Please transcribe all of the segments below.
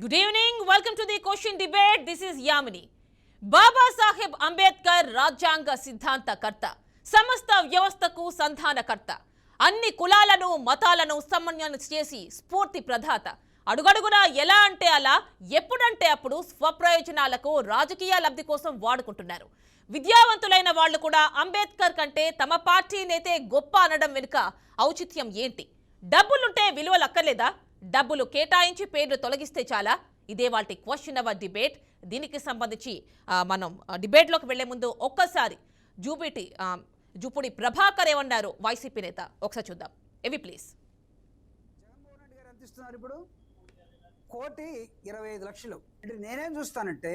Good evening. Welcome to the question debate. This is Yamini. Baba Saheb Ambedkar రాజ్యాంగ సిద్ధాంతకర్త, సమస్త వ్యవస్థకు సంధానకర్త, అన్ని కులాలను మతాలను సమన్వయం చేసి స్ఫూర్తి ప్రదాత, అడుగడుగునా ఎలా అంటే అలా ఎప్పుడంటే అప్పుడు స్వప్రయోజనాలకు రాజకీయ లబ్ధి కోసం వాడుకుంటున్నారు. విద్యావంతులైన వాళ్ళు కూడా అంబేద్కర్ కంటే తమ పార్టీ నేతే గొప్ప అనడం వెనుక ఔచిత్యం ఏంటి? డబ్బులుంటే విలువలు అక్కర్లేదా? డబ్బులు కేటాయించి పేర్లు తొలగిస్తే చాలా? ఇదే వాటి క్వశ్చన్ అవర్ డిబేట్. దీనికి సంబంధించి మనం డిబేట్లోకి వెళ్లే ముందు ఒక్కసారి జూపుడి ప్రభాకర్ ఏమన్నారు వైసీపీ నేత ఒకసారి చూద్దాం. ఎవి ప్లీజ్. జగన్మోహన్ రెడ్డి గారు ఎంత ఇస్తున్నారు ఇప్పుడు? 1,25,00,000. అంటే నేనేం చూస్తానంటే,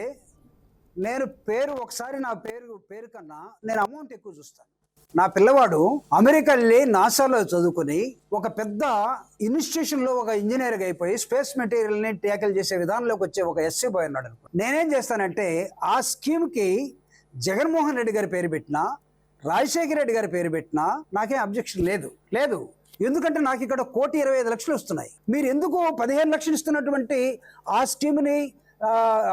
నేను ఒకసారి నా పేరు కన్నా నేను అమౌంట్ ఎక్కువ చూస్తాను. నా పిల్లవాడు అమెరికా వెళ్ళి నాసాలో చదువుకుని ఒక పెద్ద ఇన్స్టిట్యూషన్లో ఒక ఇంజనీర్గా అయిపోయి స్పేస్ మెటీరియల్ని ట్యాకిల్ చేసే విధానంలోకి వచ్చే ఒక ఎస్సీ బాయ్ ఉన్నాడు అనుకో. నేనేం చేస్తానంటే ఆ స్కీమ్కి జగన్మోహన్ రెడ్డి గారి పేరు పెట్టినా, రాజశేఖర రెడ్డి గారి పేరు పెట్టినా నాకేం అబ్జెక్షన్ లేదు. ఎందుకంటే నాకు ఇక్కడ 1,25,00,000 వస్తున్నాయి. మీరు ఎందుకు 15 లక్షలు ఇస్తున్నటువంటి ఆ స్కీమ్ని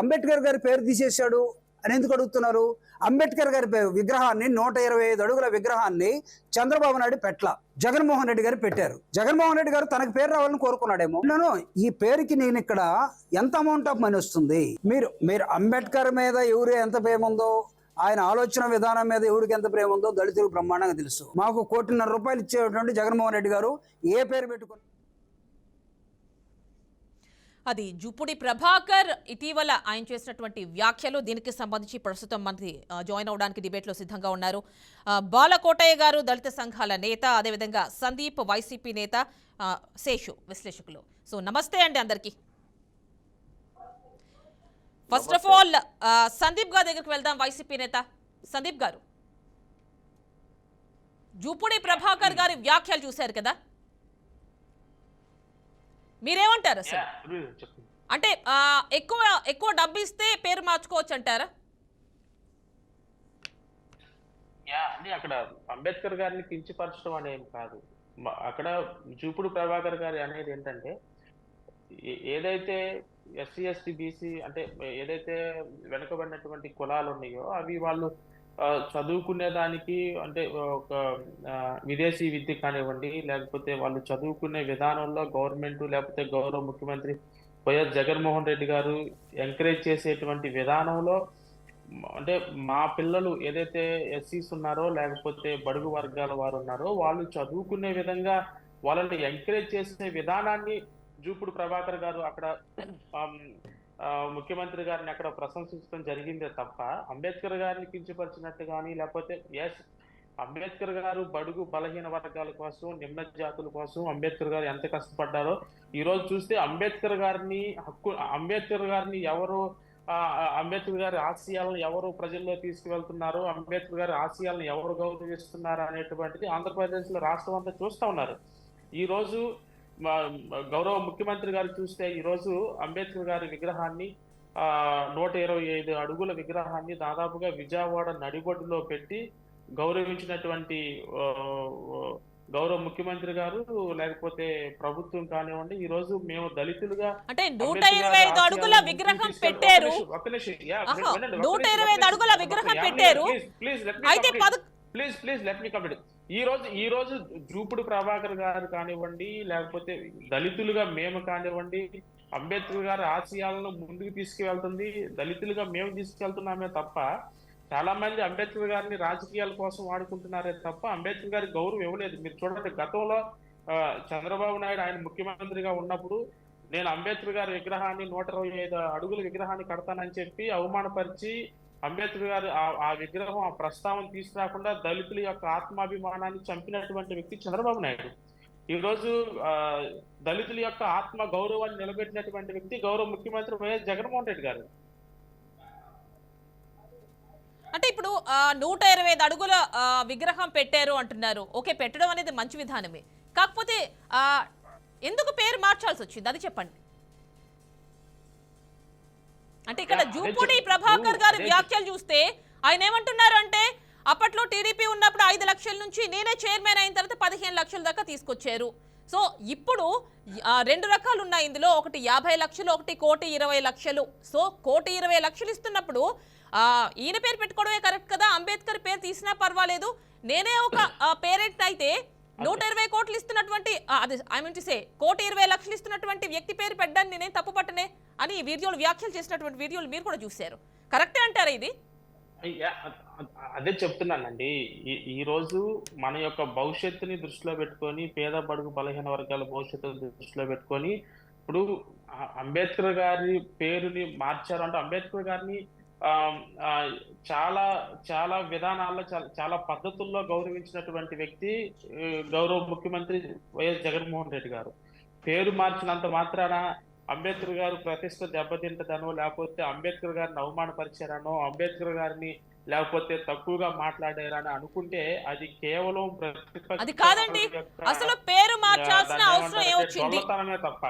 అంబేద్కర్ గారి పేరు తీసేశాడు అని ఎందుకు అడుగుతున్నారు? అంబేద్కర్ గారి విగ్రహాన్ని 125 అడుగుల విగ్రహాన్ని చంద్రబాబు నాయుడు పెట్టలా, జగన్మోహన్ రెడ్డి గారు పెట్టారు. జగన్మోహన్ రెడ్డి గారు తనకు పేరు రావాలని కోరుకున్నాడేమో. ఈ పేరుకి నేను ఇక్కడ ఎంత అమౌంట్ ఆఫ్ మనీ వస్తుంది? మీరు అంబేద్కర్ మీద ఎవరు ఎంత ప్రేమ ఉందో, ఆయన ఆలోచన విధానం మీద ఎవరికి ఎంత ప్రేమ ఉందో దళితులకు బ్రహ్మాండంగా తెలుసు. మాకు ₹1,50,00,000 ఇచ్చేటువంటి జగన్మోహన్ రెడ్డి గారు ఏ పేరు పెట్టుకుని? అది జూపుడి ప్రభాకర్ ఇటీవల ఆయన చేసినటువంటి వ్యాఖ్యలు. దీనికి సంబంధించి ప్రస్తుతం మనకి జాయిన్ అవడానికి డిబేట్లో సిద్ధంగా ఉన్నారు బాలకోటయ్య గారు, దళిత సంఘాల నేత, అదేవిధంగా సందీప్ వైసీపీ నేత, శేషు విశ్లేషకులు. సో నమస్తే అండి అందరికీ. ఫస్ట్ ఆఫ్ ఆల్ సందీప్ గారి దగ్గరికి వెళ్దాం. వైసీపీ నేత సందీప్ గారు, జూపుడి ప్రభాకర్ గారి వ్యాఖ్యలు చూశారు కదా, మీరేమంటారు అసలు? అంటే ఎక్కువ డబ్బు ఇస్తే పేరు మార్చుకోవచ్చు అంటారా? అంటే అక్కడ అంబేద్కర్ గారిని కించపరచడం అనేది కాదు. అక్కడ జూపుడు ప్రభాకర్ గారి అనేది ఏంటంటే, ఏదైతే ఎస్సీ ఎస్టీ బీసీ అంటే ఏదైతే వెనుకబడినటువంటి కులాలు ఉన్నాయో అవి వాళ్ళు చదువుకునే దానికి, అంటే ఒక విదేశీ విద్య కానివ్వండి, లేకపోతే వాళ్ళు చదువుకునే విధానంలో గవర్నమెంట్ లేకపోతే గౌరవ ముఖ్యమంత్రి వైఎస్ జగన్మోహన్ రెడ్డి గారు ఎంకరేజ్ చేసేటువంటి విధానంలో, అంటే మా పిల్లలు ఏదైతే ఎస్సీస్ ఉన్నారో లేకపోతే బడుగు వర్గాల వారు ఉన్నారో వాళ్ళు చదువుకునే విధంగా వాళ్ళని ఎంకరేజ్ చేసే విధానాన్ని జూపుడు ప్రభాకర్ గారు అక్కడ ముఖ్యమంత్రి గారిని అక్కడ ప్రశంసించడం జరిగిందే తప్ప అంబేద్కర్ గారిని కించపరిచినట్టు కానీ, లేకపోతే అంబేద్కర్ గారు బడుగు బలహీన వర్గాల కోసం, నిమ్న జాతుల కోసం అంబేద్కర్ గారు ఎంత కష్టపడ్డారో ఈ రోజు చూస్తే అంబేద్కర్ గారిని ఎవరు, అంబేద్కర్ గారి ఆశయాలను ఎవరు ప్రజల్లో తీసుకువెళ్తున్నారు, అంబేద్కర్ గారి ఆశయాలను ఎవరు గౌరవిస్తున్నారు అనేటువంటిది ఆంధ్రప్రదేశ్ లో రాష్ట్రం అంతా చూస్తూ ఉన్నారు. ఈ రోజు గౌరవ ముఖ్యమంత్రి గారు చూస్తే ఈ రోజు అంబేద్కర్ గారి విగ్రహాన్ని 125 అడుగుల విగ్రహాన్ని దాదాపుగా విజయవాడ నడిబొడ్డులో పెట్టి గౌరవించినటువంటి గౌరవ ముఖ్యమంత్రి గారు లేకపోతే ప్రభుత్వం కానివ్వండి, ఈ రోజు మేము దళితులుగా అంటే 125 అడుగుల విగ్రహం పెట్టారు. 125 అడుగుల విగ్రహం పెట్టారు. Please let me complete. ఈ రోజు జూపుడు ప్రభాకర్ గారు కానివ్వండి, లేకపోతే దళితులుగా మేము కానివ్వండి, అంబేద్కర్ గారి ఆశయాలను ముందుకు తీసుకువెళ్తుంది దళితులుగా మేము తీసుకెళ్తున్నామే తప్ప, చాలా మంది అంబేద్కర్ గారిని రాజకీయాల కోసం వాడుకుంటున్నారే తప్ప అంబేద్కర్ గారికి గౌరవం ఇవ్వలేదు. మీరు చూడండి, గతంలో చంద్రబాబు నాయుడు ఆయన ముఖ్యమంత్రిగా ఉన్నప్పుడు నేను అంబేద్కర్ గారి విగ్రహాన్ని 125 అడుగుల విగ్రహాన్ని కడతానని చెప్పి అవమానపరిచి అంబేద్కర్ గారు ఆ విగ్రహం, ఆ ప్రస్తావన తీసుకురాకుండా దళితుల యొక్క ఆత్మాభిమానాన్ని చంపినటువంటి వ్యక్తి చంద్రబాబు నాయుడు. ఈ రోజు దళితుల యొక్క ఆత్మ గౌరవాన్ని నిలబెట్టినటువంటి వ్యక్తి గౌరవ ముఖ్యమంత్రి వైఎస్ జగన్మోహన్ రెడ్డి గారు. అంటే ఇప్పుడు 125 అడుగుల విగ్రహం పెట్టారు అంటున్నారు. ఓకే, పెట్టడం అనేది మంచి విధానమే. కాకపోతే ఎందుకు పేరు మార్చాల్సి వచ్చింది అది చెప్పండి. అంటే ఇక్కడ జూపుడి ప్రభాకర్ గారి వ్యాఖ్యలు చూస్తే ఆయన ఏమంటున్నారు అంటే, అప్పట్లో టీడీపీ ఉన్నప్పుడు 5 లక్షల నుంచి నేనే చైర్మన్ అయిన తర్వాత 15 లక్షల దాకా తీసుకొచ్చారు. సో ఇప్పుడు రెండు రకాలు ఉన్నాయి ఇందులో, ఒకటి 50 లక్షలు, ఒకటి 1,20,00,000. సో 1,20,00,000 ఇస్తున్నప్పుడు ఈయన పేరు పెట్టుకోవడమే కరెక్ట్ కదా, అంబేద్కర్ పేరు తీసినా పర్వాలేదు. నేనే ఒక పేరెంట్ అయితే 120 కోట్లు ఇస్తున్నటువంటి ఐ మీన్ టు సే 1,20,00,000 ఇస్తున్నటువంటి వ్యక్తి పేరు పెట్టడాన్ని నేనేం తప్పు పట్టనే అని వీడియోలు వ్యాఖ్యలు చేసినటువంటి వీడియోలు మీరు కూడా చూశారు. కరెక్టే అంటారా ఇది? అదే చెప్తున్నానండి. ఈ రోజు మన యొక్క భవిష్యత్తుని దృష్టిలో పెట్టుకొని, పేద బడుగు బలహీన వర్గాల భవిష్యత్తుని దృష్టిలో పెట్టుకొని, ఇప్పుడు అంబేద్కర్ గారి పేరుని మార్చారు అంటే అంబేద్కర్ గారిని చాలా చాలా విధానాల్లో చాలా పద్ధతుల్లో గౌరవించినటువంటి వ్యక్తి గౌరవ ముఖ్యమంత్రి వైఎస్ జగన్మోహన్ రెడ్డి గారు. పేరు మార్చినంత మాత్రాన అంబేద్కర్ గారు ప్రతిష్ట దెబ్బతింటదనో, లేకపోతే అంబేద్కర్ గారిని అవమానపరిచారనో, అంబేద్కర్ గారిని లేకపోతే తక్కువగా మాట్లాడారని అనుకుంటే అది కేవలం అది కాదండి. అసలు పేరు మార్చాల్సిన అవసరం ఏమొచ్చింది తప్ప.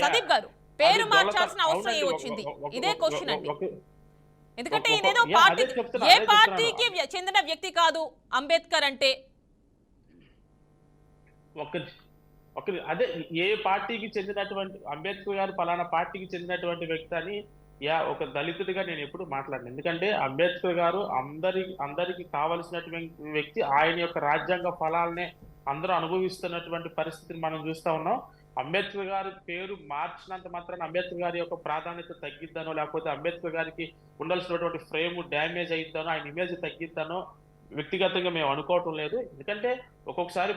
సందీప్ గారు, పేరు మార్చాల్సిన అవసరం ఏమొచ్చింది? ఇదే క్వశ్చన్ అండి. ఎందుకంటే ఇదేదో పార్టీ, ఏ పార్టీకి చెందిన వ్యక్తి కాదు అంబేద్కర్ అంటే. అదే ఏ పార్టీకి చెందినటువంటి అంబేద్కర్ గారు పలానా పార్టీకి చెందినటువంటి వ్యక్తి అని ఒక దళితుడిగా నేను ఎప్పుడు మాట్లాడను. ఎందుకంటే అంబేద్కర్ గారు అందరికి కావలసినటువంటి వ్యక్తి. ఆయన యొక్క రాజ్యాంగ ఫలాలనే అందరూ అనుభవిస్తున్నటువంటి పరిస్థితిని మనం చూస్తా ఉన్నాం. అంబేద్కర్ గారి పేరు మార్చినంత మాత్రాన అంబేద్కర్ గారి యొక్క ప్రాధాన్యత తగ్గిద్దనో, లేకపోతే అంబేద్కర్ గారికి ఉండాల్సినటువంటి ఫ్రేమ్ డ్యామేజ్ అయిద్దనో, ఆయన ఇమేజ్ తగ్గిద్దనో వ్యక్తిగతంగా మేము అనుకోవటం లేదు. ఎందుకంటే ఒక్కొక్కసారి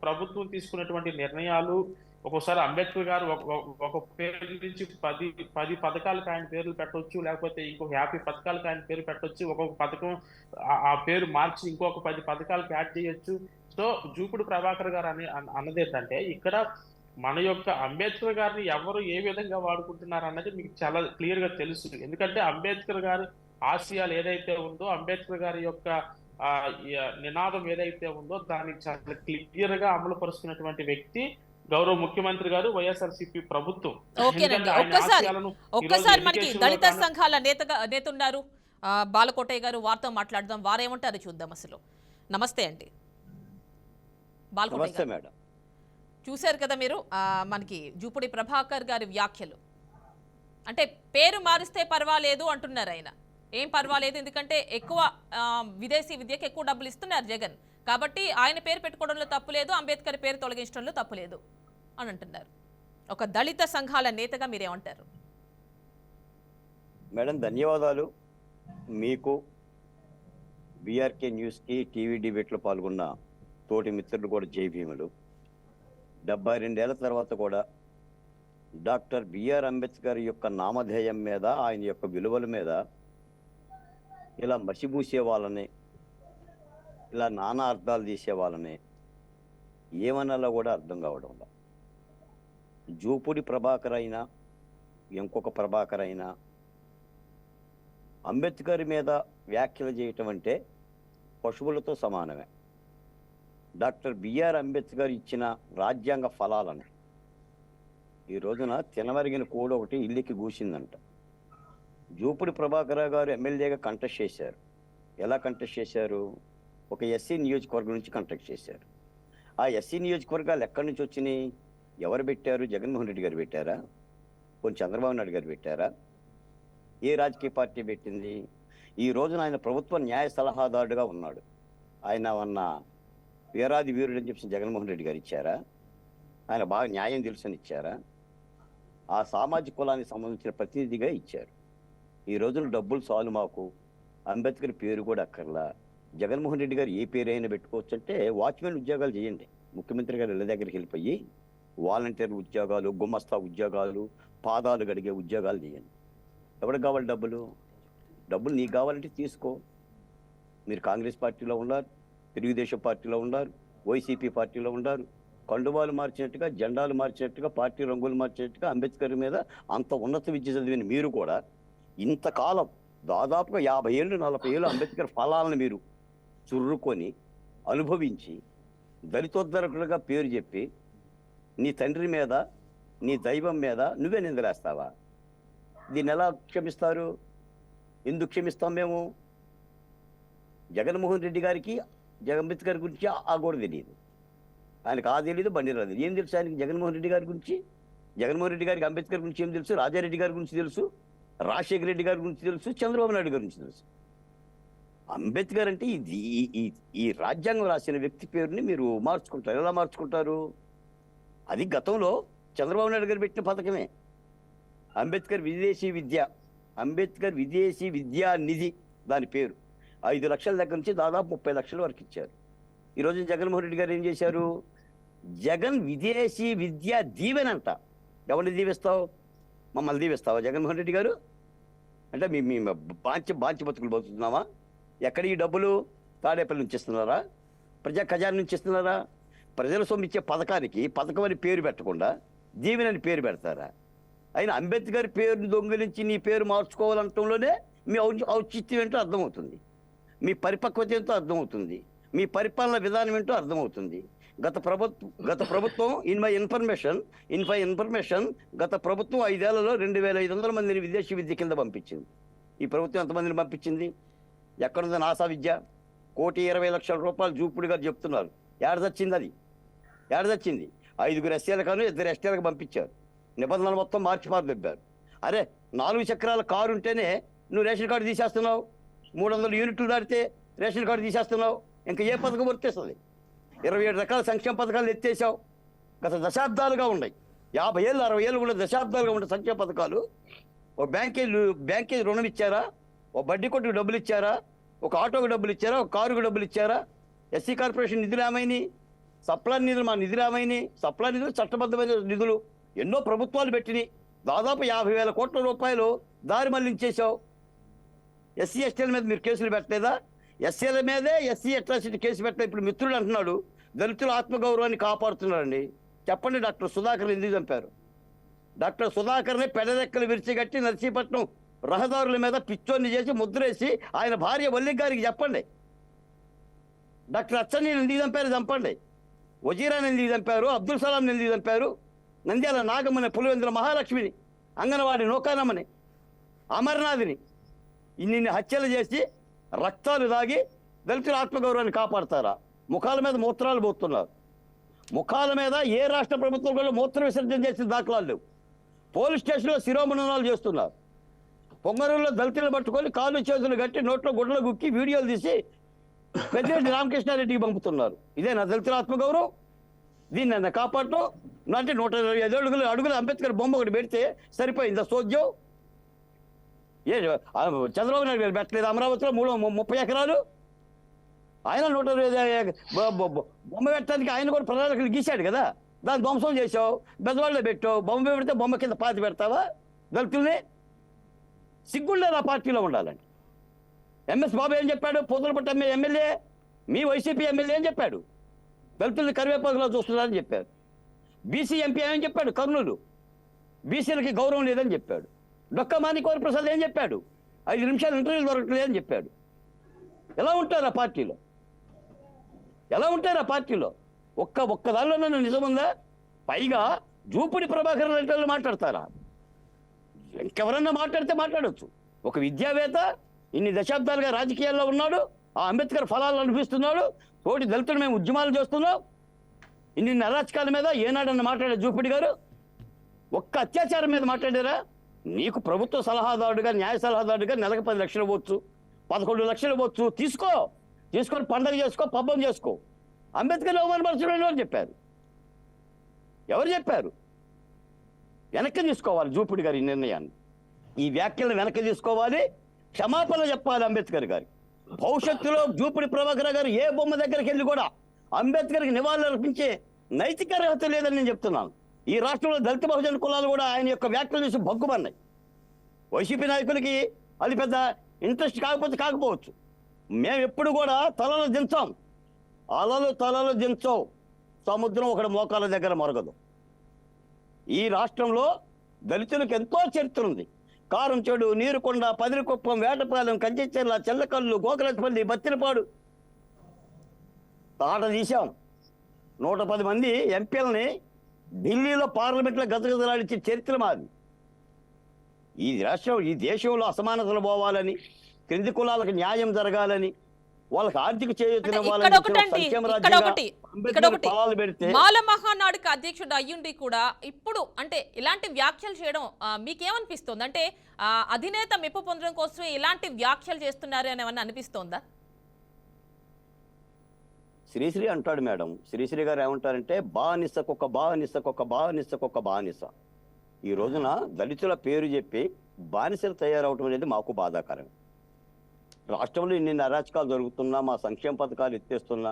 ప్రభుత్వం తీసుకున్నటువంటి నిర్ణయాలు, ఒక్కొక్కసారి అంబేద్కర్ గారు ఒక పేరు నుంచి 10 పథకాలకు ఆయన పేర్లు పెట్టవచ్చు, లేకపోతే ఇంకొక 50 పథకాలకు ఆయన పేరు పెట్టవచ్చు. ఒక్కొక్క పథకం ఆ పేరు మార్చి ఇంకొక 10 పథకాలకు యాడ్ చేయొచ్చు. సో జూపుడు ప్రభాకర్ గారు అన్నది ఏంటంటే, ఇక్కడ మన యొక్క అంబేద్కర్ గారిని ఎవరు ఏ విధంగా వాడుకుంటున్నారు అన్నది మీకు చాలా క్లియర్ గా తెలుసు. ఎందుకంటే అంబేద్కర్ గారి ఆశయాలు ఏదైతే ఉందో, అంబేద్కర్ గారి యొక్క నినాదం ఏదైతే ఉందో దాన్ని చాలా క్లియర్ గా అమలు పరుస్తున్నటువంటి వ్యక్తి గౌరవ ముఖ్యమంత్రి గారు, వైఎస్ఆర్సీపీ ప్రభుత్వం. ఒక్కసారి మనకి దళిత సంఘాల నేత ఉన్నారు బాలకోటయ్య గారు, వారితో మాట్లాడదాం. వారేమంటారు చూద్దాం. అసలు నమస్తే అండి బాలకోటయ్య గారు. చూశారు కదా మీరు మనకి జూపుడి ప్రభాకర్ గారి వ్యాఖ్యలు. అంటే పేరు మారిస్తే పర్వాలేదు అంటున్నారు ఆయన. ఏం పర్వాలేదు, ఎందుకంటే ఎక్కువ విదేశీ విద్యకి ఎక్కువ డబ్బులు ఇస్తున్నారు జగన్, కాబట్టి ఆయన పేరు పెట్టుకోవడంలో తప్పులేదు, అంబేద్కర్ పేరు తొలగించడంలో తప్పులేదు అని అంటున్నారు. ఒక దళిత సంఘాల నేతగా మీరేమంటారు? మేడం ధన్యవాదాలు. మీకు బీఆర్కే న్యూస్కి టీవీ డిబేట్లో పాల్గొన్న తోటి మిత్రులు కూడా జై భీములు. 72 ఏళ్ల తర్వాత కూడా డాక్టర్ బిఆర్ అంబేద్కర్ యొక్క నామధేయం మీద, ఆయన యొక్క విలువల మీద ఇలా మసిబూసే వాళ్ళని, ఇలా నానా అర్థాలు తీసే వాళ్ళని ఏమనాలో కూడా అర్థం కావడం లేదు. జూపుడి ప్రభాకర్ అయినా ఇంకొక ప్రభాకర్ అయినా అంబేద్కర్ మీద వ్యాఖ్యలు చేయటం అంటే పశువులతో సమానమే. డాక్టర్ బిఆర్ అంబేద్కర్ ఇచ్చిన రాజ్యాంగ ఫలాలను ఈ రోజున తినవరిగిన కూడా ఒకటి ఇల్లుకి గూసిందంట. జూపుడి ప్రభాకర్ గారు ఎమ్మెల్యేగా కంటెస్ట్ చేశారు. ఎలా కంటెస్ట్ చేశారు? ఒక ఎస్సీ నియోజకవర్గం నుంచి కంటెస్ట్ చేశారు. ఆ ఎస్సీ నియోజకవర్గాలు ఎక్కడి నుంచి వచ్చినాయి? ఎవరు పెట్టారు? జగన్మోహన్ రెడ్డి గారు పెట్టారా? కొంచెం చంద్రబాబు నాయుడు గారు పెట్టారా? ఏ రాజకీయ పార్టీ పెట్టింది? ఈ రోజున ఆయన ప్రభుత్వ న్యాయ సలహాదారుడుగా ఉన్నాడు. ఆయన ఉన్న వీరాది వీరుడు అని చెప్పి జగన్మోహన్ రెడ్డి గారు ఇచ్చారా? ఆయన బాగా న్యాయం తెలుసని ఇచ్చారా? ఆ సామాజిక కులానికి సంబంధించిన ప్రతినిధిగా ఇచ్చారు. ఈ రోజున డబ్బులు చాలు మాకు, అంబేద్కర్ పేరు కూడా అక్కర్లా, జగన్మోహన్ రెడ్డి గారు ఏ పేరైనా పెట్టుకోవచ్చు అంటే వాచ్మెన్ ఉద్యోగాలు చేయండి. ముఖ్యమంత్రి గారు ఇళ్ళ దగ్గరికి వెళ్ళిపోయి వాలంటీర్ ఉద్యోగాలు, గుమస్తా ఉద్యోగాలు, పాదాలు గడిగే ఉద్యోగాలు చేయండి. ఎవరికి కావాలి డబ్బులు? డబ్బులు నీకు కావాలంటే తీసుకో. మీరు కాంగ్రెస్ పార్టీలో ఉన్నారు, తెలుగుదేశం పార్టీలో ఉన్నారు, వైసీపీ పార్టీలో ఉన్నారు. కండువాలు మార్చినట్టుగా, జెండాలు మార్చినట్టుగా, పార్టీ రంగులు మార్చినట్టుగా అంబేద్కర్ మీద అంత ఉన్నత విద్య చదివిన మీరు కూడా ఇంతకాలం దాదాపుగా 50 ఏళ్ళు 40 ఏళ్ళు అంబేద్కర్ ఫలాలను మీరు చుర్రుకొని అనుభవించి దళితోద్ధరకులుగా పేరు చెప్పి నీ తండ్రి మీద, నీ దైవం మీద నువ్వే నిందలేస్తావా? దీన్ని ఎలా క్షమిస్తారు? ఎందుకు క్షమిస్తాం మేము? జగన్మోహన్ రెడ్డి గారికి అంబేద్కర్ గురించి ఆ కూడా తెలియదు. ఆయనకు ఆ తెలీదు బండి రాదు. ఏం తెలుసు ఆయనకి జగన్మోహన్ రెడ్డి గారి గురించి? జగన్మోహన్ రెడ్డి గారికి అంబేద్కర్ గురించి ఏం తెలుసు? రాజారెడ్డి గారి గురించి తెలుసు, రాజశేఖర రెడ్డి గారి గురించి తెలుసు, చంద్రబాబు నాయుడు గారి గురించి తెలుసు. అంబేద్కర్ అంటే ఇది ఈ రాజ్యాంగం రాసిన వ్యక్తి పేరుని మీరు మార్చుకుంటారు. ఎలా మార్చుకుంటారు? అది గతంలో చంద్రబాబు నాయుడు గారు పెట్టిన పథకమే. అంబేద్కర్ విదేశీ విద్యా నిధి దాని పేరు. 5 లక్షల దగ్గర నుంచి దాదాపు 30 లక్షల వరకు ఇచ్చారు. ఈరోజు జగన్మోహన్ రెడ్డి గారు ఏం చేశారు? జగన్ విదేశీ విద్యా దీవెనంట. ఎవరిని దీవిస్తావు? మమ్మల్ని దీవిస్తావా జగన్మోహన్ రెడ్డి గారు? అంటే మీ బాంచి బతుకులు బతుకుతున్నామా? ఎక్కడ ఈ డబ్బులు? తాడేపల్లి నుంచి ఇస్తున్నారా? ప్రజా ఖజానా నుంచి ఇస్తున్నారా? ప్రజల సొమ్ము ఇచ్చే పథకం అని పేరు పెట్టకుండా దీవెనని పేరు పెడతారా? అయినా అంబేద్కర్ పేరుని దొంగిలించి నీ పేరు మార్చుకోవాలంటంలోనే మీ ఔచిత్యం ఏంటో అర్థమవుతుంది, మీ పరిపక్వత ఏంటో అర్థమవుతుంది, మీ పరిపాలన విధానం ఏంటో అర్థమవుతుంది. గత ప్రభుత్వం ఇన్ మై ఇన్ఫర్మేషన్ గత ప్రభుత్వం 5 ఏళ్లలో 2500 మందిని విదేశీ విద్య కింద పంపించింది. ఈ ప్రభుత్వం ఎంతమందిని పంపించింది? ఎక్కడుంది నాసా విద్య? 1,20,00,000 రూపాయలు జూపుడు గారు చెప్తున్నారు. ఏడదచ్చింది? అది ఏడదచ్చింది? 5 ఎస్టీలకు 2 ఎస్టీలకు పంపించారు. నిబంధనలు మొత్తం మార్చి పారదొబ్బారు. అరే 4 చక్రాల కారు ఉంటేనే నువ్వు రేషన్ కార్డు తీసేస్తున్నావు. 300 యూనిట్లు దాటితే రేషన్ కార్డు తీసేస్తున్నావు. ఇంకా ఏ పథకం వర్తిస్తుంది? 27 రకాల సంక్షేమ పథకాలు ఎత్తేసావు. గత దశాబ్దాలుగా ఉన్నాయి, 50 ఏళ్ళు 60 ఏళ్ళు కూడా దశాబ్దాలుగా ఉండే సంక్షేమ పథకాలు. ఒక బ్యాంకేజ్ రుణం ఇచ్చారా? ఒక బడ్డీ కొట్టుకు డబ్బులు ఇచ్చారా? ఒక ఆటోకు డబ్బులు ఇచ్చారా? ఒక కారుకు డబ్బులు ఇచ్చారా? ఎస్సీ కార్పొరేషన్ నిధులు ఏమైనాయి? సప్లై నిధులు మా నిధులు ఏమైనాయి? సప్లై నిధులు చట్టబద్ధమైన నిధులు ఎన్నో ప్రభుత్వాలు పెట్టినాయి. దాదాపు 50,000 కోట్ల రూపాయలు దారి మళ్లించేశావు. ఎస్సీ ఎస్టీల మీద మీరు కేసులు పెట్టలేదా? ఎస్సీల మీదే ఎస్సీ అట్రాసిటీ కేసు పెట్టలేదు. ఇప్పుడు మిత్రుడు అంటున్నాడు దళితుల ఆత్మగౌరవాన్ని కాపాడుతున్నారండి. చెప్పండి, డాక్టర్ సుధాకర్ ఎందుకు చంపారు? డాక్టర్ సుధాకర్ని పెడరెక్కలు విరిచిగట్టి నర్సీపట్నం రహదారుల మీద పిచ్చోన్ని చేసి ముద్రేసి ఆయన భార్య వల్లి గారికి చెప్పండి. డాక్టర్ అచ్చన్నీని ఎందుకు చంపారు? చంపండి. వజీరాని ఎందుకు చంపారు? అబ్దుల్ సలాంని ఎందుకు చంపారు? నంద్యాల నాగమ్మని, పులివెందుల మహాలక్ష్మిని, అంగన్వాడి నూకానమ్మని, అమర్నాథ్ని ఇన్ని హత్యలు చేసి రక్తాలు దాగి దళితుల ఆత్మగౌరవాన్ని కాపాడతారా? ముఖాల మీద మూత్రాలు పోతున్నారు. ముఖాల మీద ఏ రాష్ట్ర ప్రభుత్వం కూడా మూత్ర విసర్జన చేసిన దాఖలాలు లేవు. పోలీస్ స్టేషన్లో శిరోమణనాలు చేస్తున్నారు. పొంగనూరులో దళితులు పట్టుకొని కాళ్ళు చేతులు కట్టి నోట్లో గుడ్డలు గుక్కి వీడియోలు తీసి పెద్దిరెడ్డి రామకృష్ణారెడ్డికి పంపుతున్నారు. ఇదే నా దళితుల ఆత్మగౌరవం? దీన్ని నన్ను కాపాడటం అంటే 125 అడుగుల అంబేద్కర్ బొమ్మ ఒకటి పెడితే సరిపోయిందా సోద్యం? చంద్రబాబు నాయుడు గారు పెట్టలేదు అమరావతిలో 30 ఎకరాలు? ఆయన 125 బొమ్మ పెట్టడానికి ఆయన కూడా ప్రణాళికలు గీశాడు కదా. దాన్ని ధ్వంసం చేసావు, బెదవాళ్ళలో పెట్టావు. బొమ్మ పెడితే బొమ్మ కింద పాతి పెడతావా దళితుల్ని? సిగ్గుండేది ఆ పార్టీలో ఉండాలండి. ఎంఎస్ బాబు ఏం చెప్పాడు? పూతలపట్టు ఎమ్మెల్యే, మీ వైసీపీ ఎమ్మెల్యే ఏం చెప్పాడు? దళితుల్ని కరివేపాకులో చూస్తున్నారని చెప్పారు. బీసీ ఎంపీ ఏమని చెప్పాడు? కర్నూలు బీసీలకి గౌరవం లేదని చెప్పాడు. డొక్కా మాణిక్య ప్రసాద్ ఏం చెప్పాడు? 5 నిమిషాలు ఇంటర్వ్యూలు దొరకలేదని చెప్పాడు. ఎలా ఉంటారు ఆ పార్టీలో? ఎలా ఉంటారు ఆ పార్టీలో? ఒక్క దానిలోనూ నిజముందా? పైగా జూపుడి ప్రభాకర్ రెడ్డి మాట్లాడతారా? ఇంకెవరన్నా మాట్లాడితే మాట్లాడవచ్చు. ఒక విద్యావేత్త ఇన్ని దశాబ్దాలుగా రాజకీయాల్లో ఉన్నాడు, ఆ అంబేద్కర్ ఫలాలు అనిపిస్తున్నాడు. తోటి దళితులు మేము ఉద్యమాలు చేస్తున్నాం. ఇన్ని అరాచకాల మీద ఏనాడన్నా మాట్లాడారు జూపుడి గారు? ఒక్క అత్యాచారం మీద మాట్లాడారా? నీకు ప్రభుత్వ సలహాదారుడుగా, న్యాయ సలహాదారుడుగా నెలకు 10 లక్షలు ఇవ్వచ్చు, 11 లక్షలు ఇవ్వచ్చు. తీసుకొని పండగ చేసుకో, పబ్బం చేసుకో. అంబేద్కర్ అవమానపరచడం ఎవరు చెప్పారు? ఎవరు చెప్పారు? వెనక్కి తీసుకోవాలి జూపుడి గారి నిర్ణయాన్ని. ఈ వ్యాఖ్యలను వెనక్కి తీసుకోవాలి, క్షమాపణ చెప్పాలి అంబేద్కర్ గారికి. భవిష్యత్తులో జూపుడి ప్రభాకర్ గారు ఏ బొమ్మ దగ్గరికి వెళ్ళి కూడా అంబేద్కర్కి నివాళులు అర్పించే నైతిక అర్హత లేదని నేను చెప్తున్నాను. ఈ రాష్ట్రంలో దళిత బహుజన కులాలు కూడా ఆయన యొక్క వ్యాఖ్యలు చూసి భగ్గుమన్నాయి. వైసీపీ నాయకులకి అది పెద్ద ఇంట్రెస్ట్ కాకపోవచ్చు. మేము ఎప్పుడు కూడా తలలు దించాం. తలలు దించవు, సముద్రం ఒకటి మోకాల దగ్గర మొరగదు. ఈ రాష్ట్రంలో దళితులకు ఎంతో చరిత్ర ఉంది. కారంచేడు, నీరుకొండ, పదిరికుప్పం, వేటపాలెం, కంచెచెర్ల, చెల్లకల్లు, గోకలపల్లి, బత్తినపాడు తాట తీశాం. 110 మంది ఎంపీలని ఢిల్లీలో పార్లమెంట్లో గజగజలాడించే చరిత్ర మాది. ఈ దేశంలో అసమానతలు పోవాలని, క్రింది కులాలకు న్యాయం జరగాలని, వాళ్ళకి ఆర్థిక చేయూతను అంటే ఇవ్వాలని ఇక్కడ చెప్పి ఒకటండి, సంక్షేమ ఇక్కడ రాజ్యంగా ఒకటి, ఇక్కడ అంబేద్కర్ ఒకటి. ఫలాలు పెడితే మాల మహానాడుకి అధ్యక్షుడు అయ్యుండి కూడా ఇప్పుడు అంటే ఇలాంటి వ్యాఖ్యలు చేయడం మీకేమనిపిస్తుంది? అంటే అధినేత మెప్పు పొందడం కోసమే ఇలాంటి వ్యాఖ్యలు చేస్తున్నారు అని ఏమన్నా అనిపిస్తోందా? శ్రీశ్రీ అంటాడు మేడం, శ్రీశ్రీ గారు ఏమంటారంటే బానిసకొక బానిసకొక బానిసకొక బానిస. ఈ రోజున దళితుల పేరు చెప్పి బానిసలు తయారవటం అనేది మాకు బాధాకరం. రాష్ట్రంలో ఇన్ని అరాచకాలు జరుగుతున్నా, మా సంక్షేమ పథకాలు ఎత్తేస్తున్నా,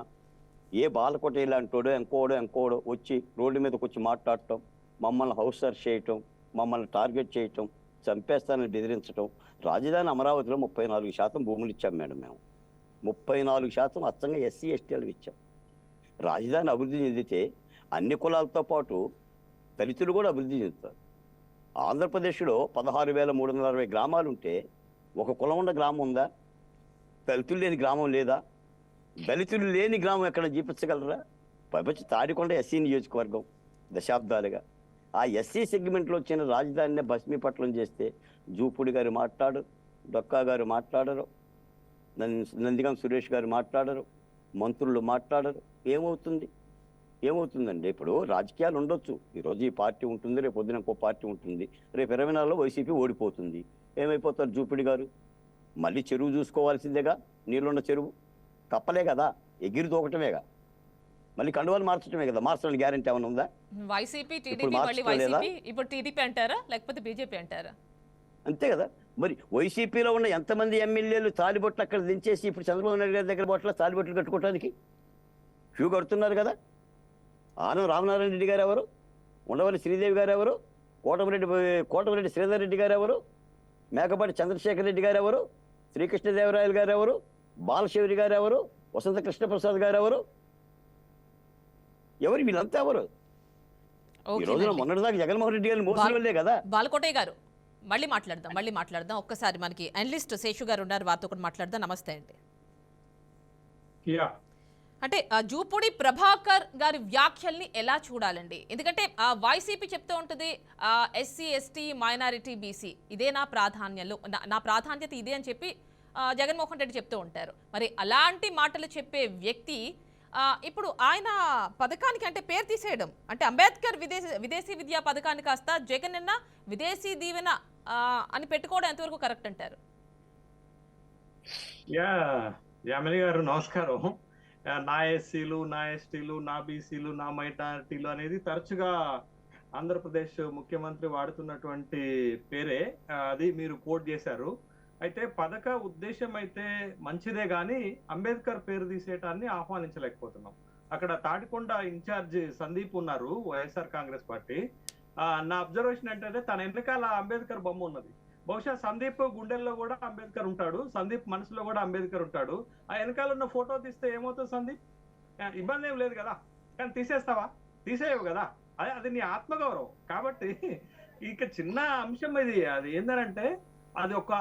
ఏ బాలకోట అంటోడో ఎంకోడో వచ్చి రోడ్డు మీదకి వచ్చి మాట్లాడటం, మమ్మల్ని హౌస్ సర్చ్ చేయటం, మమ్మల్ని టార్గెట్ చేయటం, చంపేస్తానని బెదిరించడం. రాజధాని అమరావతిలో 34% భూములు ఇచ్చాం మేడం. మేము 34% అచ్చంగా ఎస్సీ ఎస్టీలకు ఇచ్చాం. రాజధాని అభివృద్ధి చెందితే అన్ని కులాలతో పాటు దళితులు కూడా అభివృద్ధి చెందుతారు. ఆంధ్రప్రదేశ్లో 16,360 గ్రామాలు ఉంటే ఒక కులం ఉన్న గ్రామం ఉందా? దళితులు లేని గ్రామం లేదా? దళితులు లేని గ్రామం ఎక్కడ చూపించగలరా? పైపచ్చి తాడికొండ ఎస్సీ నియోజకవర్గం దశాబ్దాలుగా. ఆ ఎస్సీ సెగ్మెంట్లో వచ్చిన రాజధానిని భస్మీపట్నం చేస్తే జూపూడి గారు మాట్లాడరు, డొక్కా గారు మాట్లాడరు, నందిగం సురేష్ గారు మాట్లాడరు, మంత్రులు మాట్లాడరు. ఏమవుతుందండి? ఇప్పుడు రాజకీయాలు ఉండొచ్చు. ఈరోజు ఈ పార్టీ ఉంటుంది, రేపు పొద్దున ఇంకో పార్టీ ఉంటుంది, రేపు 24లో వైసీపీ ఓడిపోతుంది. ఏమైపోతారు జూపిడి గారు? మళ్ళీ చెరువు చూసుకోవాల్సిందేగా. నీళ్ళున్న చెరువు కప్పలే కదా, ఎగిరి తోకటమేగా, మళ్ళీ కండువాలు మార్చడమే కదా. మార్చడానికి గ్యారెంటీ ఏమైనా ఉందా? వైసీపీ టీడీపీ మళ్ళీ వైసీపీ, ఇప్పుడు టీడీపీ అంటారా లేకపోతే బీజేపీ అంటారా? అంతే కదా. మరి వైసీపీలో ఉన్న ఎంతమంది ఎమ్మెల్యేలు తాలిబొట్లు అక్కడ దించేసి ఇప్పుడు చంద్రబాబు నాయుడు గారి దగ్గర బొట్ల తాలిబొట్లు కట్టుకోవడానికి క్యూ కడుతున్నారు కదా. ఆనం రామనారాయణ రెడ్డి గారు ఎవరు? ఉండవల్లి శ్రీదేవి గారు ఎవరు? కోటమిరెడ్డి శ్రీధర్ రెడ్డి గారు ఎవరు? మేకపాటి చంద్రశేఖర్ రెడ్డి గారు ఎవరు? శ్రీకృష్ణదేవరాయలు గారు ఎవరు? బాలశౌరి గారు ఎవరు? వసంత కృష్ణప్రసాద్ గారు ఎవరు? వీళ్ళంతా ఎవరు? ఈ రోజున మొన్నటిదాకా జగన్మోహన్ రెడ్డి గారిని మోసిన వాళ్ళే కదా. బాలకోటయ్య గారు మళ్ళీ మాట్లాడదాం. ఒక్కసారి మనకి అనలిస్ట్ శేషు గారు ఉన్నారు, వారితో కూడా మాట్లాడదాం. నమస్తే అండి. అంటే జూపూడి ప్రభాకర్ గారి వ్యాఖ్యల్ని ఎలా చూడాలండి? ఎందుకంటే వైసీపీ చెప్తూ ఉంటుంది ఎస్సీ ఎస్టీ మైనారిటీ బీసీ ఇదే నా ప్రాధాన్యత ఇదే అని చెప్పి జగన్మోహన్ రెడ్డి చెప్తూ ఉంటారు. మరి అలాంటి మాటలు చెప్పే వ్యక్తి ఇప్పుడు ఆయన పథకానికి అంటే పేరు తీసేయడం, అంటే అంబేద్కర్ విదేశీ విద్యా పథకాన్ని కాస్త జగనన్న విదేశీ దీవెన అని పెట్టుకోవడం ఎంతవరకు కరెక్ట్ అంటారు? యామిని గారు నమస్కారం. నా ఎస్సీలు, నా ఎస్టీలు, నా బీసీలు, నా మైనారిటీలు అనేది తరచుగా ఆంధ్రప్రదేశ్ ముఖ్యమంత్రి వాడుతున్నటువంటి పేరే. అది మీరు కోట్ చేశారు. అయితే పథక ఉద్దేశం అయితే మంచిదే కానీ అంబేద్కర్ పేరు తీసేయటాన్ని ఆహ్వానించలేకపోతున్నాం. అక్కడ తాటికొండ ఇన్ఛార్జ్ సందీప్ ఉన్నారు, వైఎస్ఆర్ కాంగ్రెస్ పార్టీ. నా అబ్జర్వేషన్ ఏంటంటే తన వెనకాల అంబేద్కర్ బొమ్మ ఉన్నది. బహుశా సందీప్ గుండెల్లో కూడా అంబేద్కర్ ఉంటాడు, సందీప్ మనసులో కూడా అంబేద్కర్ ఉంటాడు. ఆ వెనకాల ఉన్న ఫోటో తీస్తే ఏమవుతుంది సందీప్? ఇబ్బంది ఏం లేదు కదా. కానీ తీసేస్తావా? తీసేయవు కదా. అది నీ ఆత్మగౌరవం. కాబట్టి ఇక చిన్న అంశం ఇది. అది ఏంటంటే అది ఒక